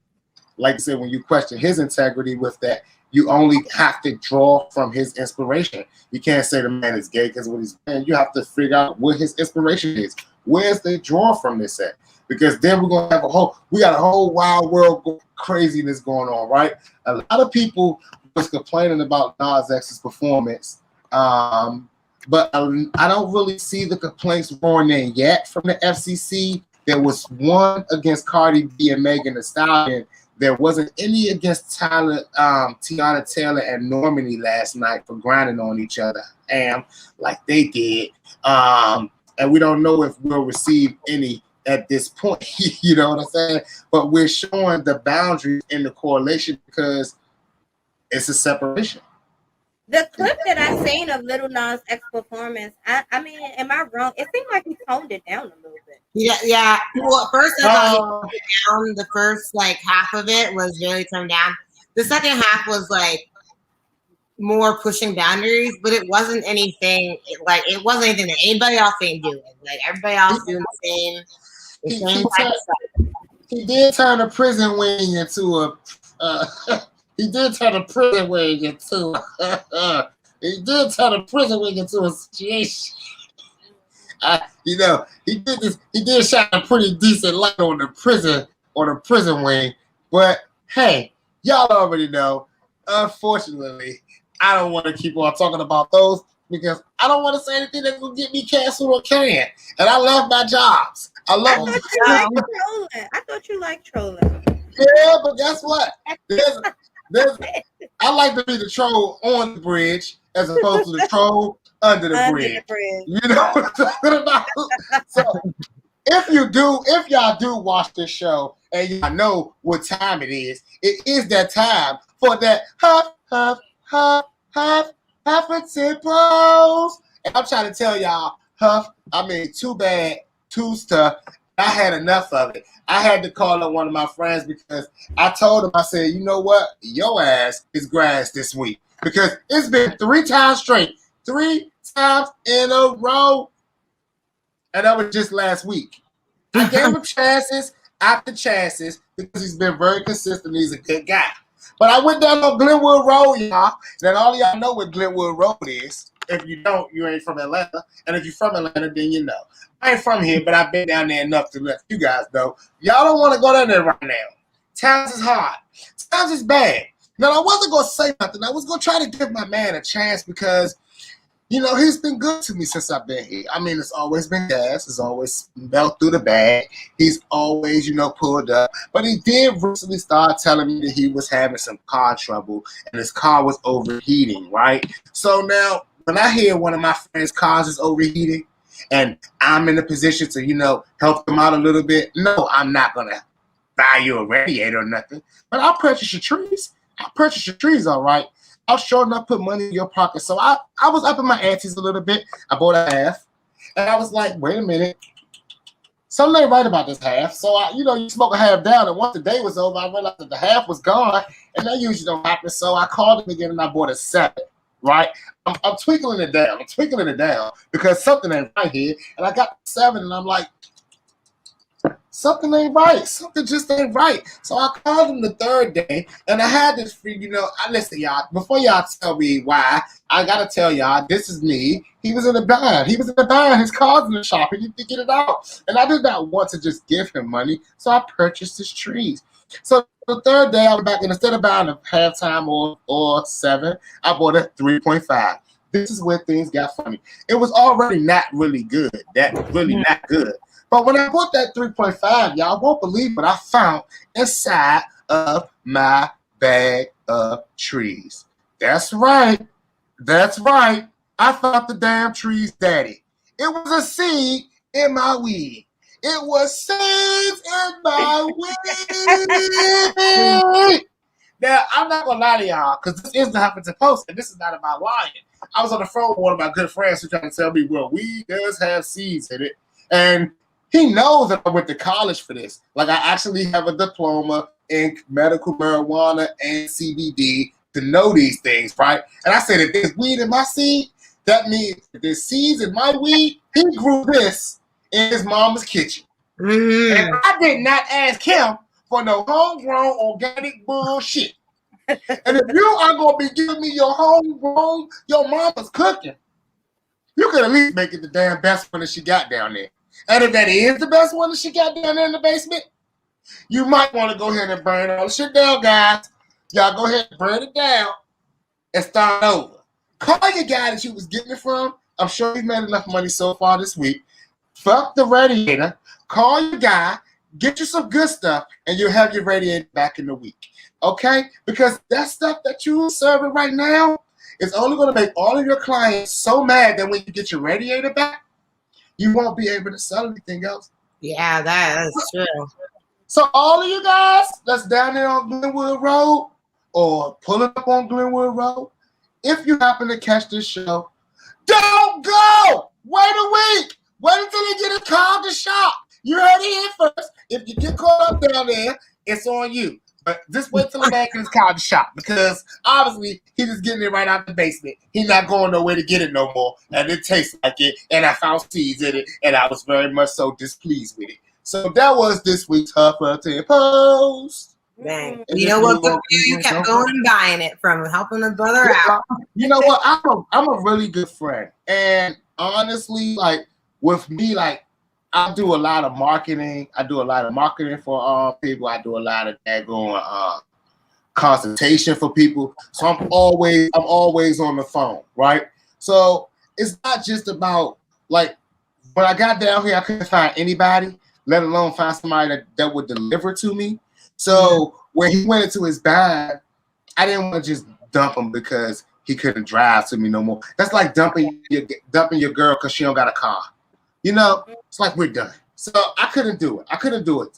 like I said, when you question his integrity with that, you only have to draw from his inspiration. You can't say the man is gay because what he's saying. You have to figure out what his inspiration is. Where's the draw from this at? Because then we're gonna have we got a whole wild world craziness going on, right? A lot of people was complaining about Nas X's performance, but I don't really see the complaints roaring in yet from the FCC. There was one against Cardi B and Megan Thee Stallion. There wasn't any against Tiana Taylor and Normani last night for grinding on each other, like they did. And we don't know if we'll receive any at this point. You know what I'm saying? But we're showing the boundaries in the correlation because it's a separation. The clip that I seen of Lil Nas X performance, I mean, am I wrong? It seemed like he toned it down a little bit. Yeah. Well, first I thought he toned it down. The first like half of it was really toned down. The second half was like more pushing boundaries, but it wasn't anything like it wasn't anything that anybody else ain't doing. Like everybody else doing the same type of stuff. He did turn a prison wing into a. He did turn a prison wing into. He did turn a prison wing into a situation. You know, he did this. He did shine a pretty decent light on the prison wing. But hey, y'all already know. Unfortunately, I don't want to keep on talking about those because I don't want to say anything that's gonna get me canceled or canned. And I love my jobs. I thought you liked trolling. Yeah, but guess what? I like to be the troll on the bridge as opposed to the troll under the bridge. You know what I'm talking about? So if y'all do watch this show and y'all know what time it is that time for that Huffington Post. And I'm trying to tell y'all, too bad, too stuff. I had enough of it. I had to call up one of my friends because I told him, I said, you know what? Your ass is grass this week. Because it's been 3 times straight. 3 times in a row. And that was just last week. I gave him chances after chances because he's been very consistent. He's a good guy. But I went down on Glenwood Road, y'all. And all y'all know what Glenwood Road is. If you don't, you ain't from Atlanta. And if you're from Atlanta, then you know. I ain't from here, but I've been down there enough to let you guys know. Y'all don't want to go down there right now. Times is hard. Times is bad. Now, I wasn't going to say nothing. I was going to try to give my man a chance because, you know, he's been good to me since I've been here. I mean, it's always been gas. It's always smelled through the bag. He's always, you know, pulled up. But he did recently start telling me that he was having some car trouble and his car was overheating, right? So now, when I hear one of my friends' cars is overheating, and I'm in a position to, you know, help them out a little bit. No, I'm not going to buy you a radiator or nothing. But I'll purchase your trees. I'll purchase your trees, all right. I'll sure enough put money in your pocket. So I was up in my antes a little bit. I bought a half. And I was like, wait a minute. Something ain't right about this half. So, you smoke a half down. And once the day was over, I realized that the half was gone. And that usually don't happen. So I called him again and I bought a 7. Right? I'm twinkling it down. I'm twinkling it down because something ain't right here. And I got 7 and I'm like, something ain't right. Something just ain't right. So I called him the third day, and I had this free, listen, y'all, before y'all tell me why, I gotta tell y'all, this is me. He was in a bind. His car's in the shop. He need to get it out. And I did not want to just give him money, so I purchased his trees. So the third day, I was back, and instead of buying a halftime or 7, I bought a 3.5. This is where things got funny. It was already not really good. Not good. But when I bought that 3.5, y'all won't believe what I found inside of my bag of trees. That's right. I found the damn trees, daddy. It was a seed in my weed. It was seeds in my weed. Now, I'm not going to lie to y'all, because this is the Huffington Post, and this is not about lying. I was on the phone with one of my good friends who tried to tell me, well, weed does have seeds in it. And he knows that I went to college for this. Like, I actually have a diploma in medical marijuana and CBD to know these things, right? And I said, if there's weed in my seed, that means if there's seeds in my weed, he grew this in his mama's kitchen. Mm-hmm. And I did not ask him for no homegrown organic bullshit. And if you are going to be giving me your homegrown, your mama's cooking, you could at least make it the damn best one that she got down there. And if that is the best one that she got down there in the basement, you might want to go ahead and burn all the shit down, guys. Y'all go ahead and burn it down and start over. Call your guy that you was getting it from. I'm sure you've made enough money so far this week. Fuck the radiator. Call your guy. Get you some good stuff, and you'll have your radiator back in a week. Okay? Because that stuff that you're serving right now is only going to make all of your clients so mad that when you get your radiator back, you won't be able to sell anything else. Yeah, that is true. So all of you guys that's down there on Glenwood Road or pulling up on Glenwood Road, if you happen to catch this show, don't go! Wait a week! Wait until they get a call to shop. You heard it here first. If you get caught up down there, it's on you. But just wait till the man gets called to shop, because obviously he's just getting it right out the basement. He's not going nowhere to get it no more. And it tastes like it. And I found seeds in it. And I was very much so displeased with it. So that was this week's Huffington Post. Dang. You know what? You kept going and buying it from helping the brother out. You know what? I'm a really good friend. And honestly, like with me, like I do a lot of marketing. I do a lot of marketing for people. I do a lot of daggone consultation for people. So I'm always on the phone, right? So it's not just about like when I got down here, I couldn't find anybody, let alone find somebody that would deliver to me. So when he went into his bag, I didn't want to just dump him because he couldn't drive to me no more. That's like dumping your girl because she don't got a car. You know, it's like we're done. So I couldn't do it.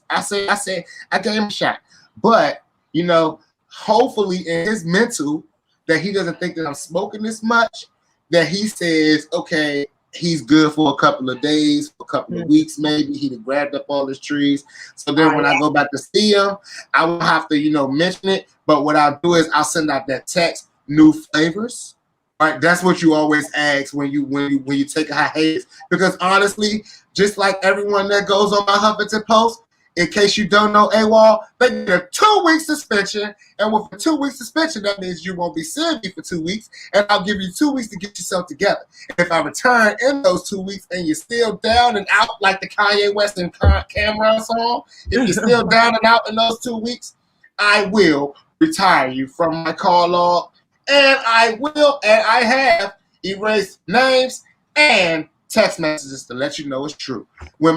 I said, I gave him a shot. But, you know, hopefully in his mental that he doesn't think that I'm smoking this much, that he says, okay, he's good for a couple of days, for a couple of weeks maybe. He'd have grabbed up all his trees. So then when I go back to see him, I won't have to, you know, mention it. But what I'll do is I'll send out that text, new flavors. Right, that's what you always ask when you take a hiatus. Because honestly, just like everyone that goes on my Huffington Post, in case you don't know AWAL, they get a 2-week suspension. And with a 2-week suspension, that means you won't be seeing me for 2 weeks. And I'll give you 2 weeks to get yourself together. And if I return in those 2 weeks and you're still down and out like the Kanye West and Cameron song, if you're still down and out in those 2 weeks, I will retire you from my call log. And I have erased names and text messages to let you know it's true. When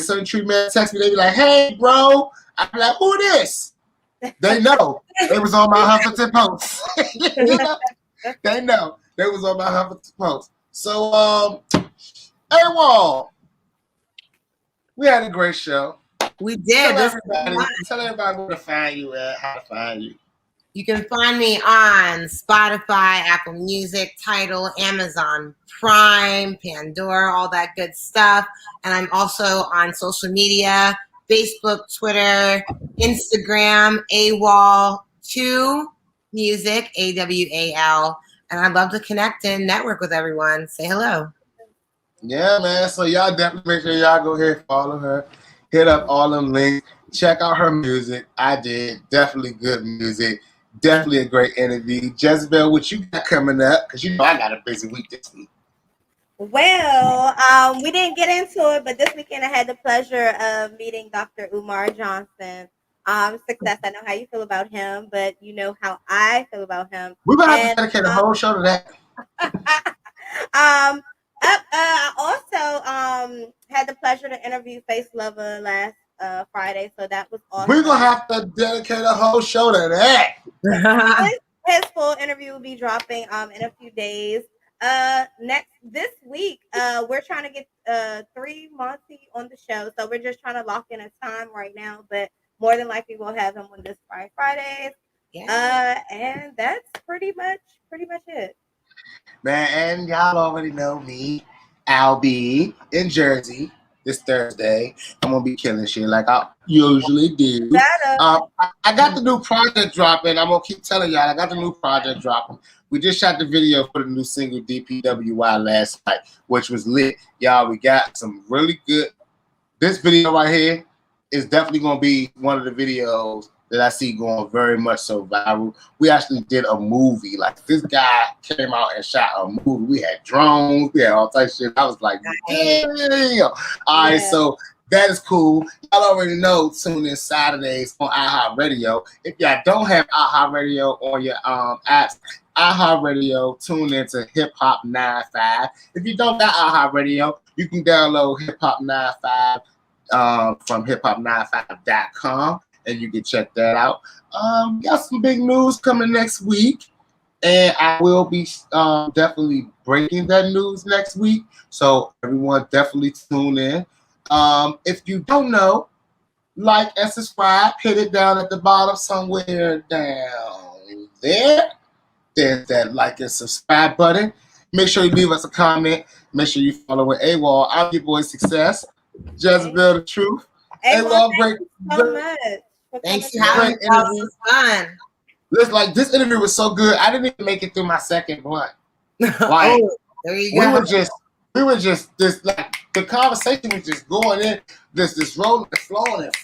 certain tree man text me, they be like, hey, bro. I be like, who this? They know. It was on my Huffington Post. They know. They was on my Huffington Post. So, AWAL, we had a great show. We did. Tell everybody where to find you at, how to find you. You can find me on Spotify, Apple Music, Tidal, Amazon Prime, Pandora, all that good stuff. And I'm also on social media, Facebook, Twitter, Instagram, AWAL2 Music, AWAL. And I'd love to connect and network with everyone. Say hello. Yeah, man. So y'all definitely make sure y'all go ahead and follow her. Hit up all them links. Check out her music. I did. Definitely good music. Definitely a great interview. Jezabel, what you got coming up? Because you know I got a busy week this week. Well, we didn't get into it, but this weekend I had the pleasure of meeting Dr. Umar Johnson. Sixxcess. I know how you feel about him, but you know how I feel about him. We're going to have And to dedicate a whole show to that. I also had the pleasure to interview Face Lover last Friday, so that was awesome. We're going to have to dedicate a whole show to that. His full interview will be dropping in a few days. This week, we're trying to get 3 Monty on the show, so we're just trying to lock in a time right now, but more than likely we'll have him on this Fridays. Yeah. And that's pretty much it. Man, and y'all already know me. I'll be in Jersey this Thursday. I'm gonna be killing shit like I usually do. I got the new project dropping. I'm gonna keep telling y'all I got the new project dropping. We just shot the video for the new single DPWY last night, which was lit. Y'all, we got some really good. This video right here is definitely gonna be one of the videos that I see going very much so viral. We actually did a movie. Like, this guy came out and shot a movie. We had drones, we had all types of shit. I was like, damn. All right, so that is cool. Y'all already know, tune in Saturdays on iHeartRadio. If y'all don't have iHeartRadio on your apps, iHeartRadio, tune into Hip Hop 95. If you don't got iHeartRadio, you can download Hip Hop 95 from hiphop95.com. and you can check that out. Got some big news coming next week, and I will be definitely breaking that news next week. So everyone definitely tune in. If you don't know, like and subscribe. Hit it down at the bottom somewhere down there. There's that like and subscribe button. Make sure you leave us a comment. Make sure you follow with AWAL. I'm your boy Sixxcess. Jezabel the Truth. AWAL, thank you so much. Thanks for having me. That was fun. Listen, like, this interview was so good. I didn't even make it through my second blunt. Like, there you go. We were just like, the conversation was just going in, this rolling and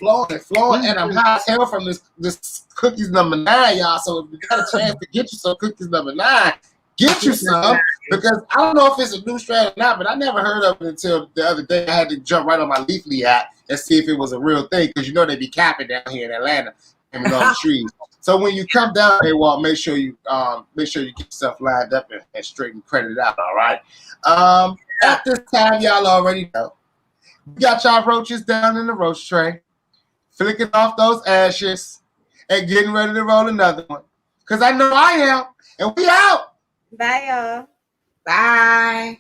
flowing, and I'm high as hell from this cookies number 9, y'all. So if you got a chance to get you some cookies number 9, get you some, because I don't know if it's a new strain or not, but I never heard of it until the other day. I had to jump right on my Leafly app and see if it was a real thing, because you know they be capping down here in Atlanta and on the trees. So when you come down AWAL, make sure you get yourself lined up and straight and credit out. All right. At this time, y'all already know, we got y'all roaches down in the roach tray, flicking off those ashes and getting ready to roll another one. Cause I know I am, and we out. Bye, y'all. Bye.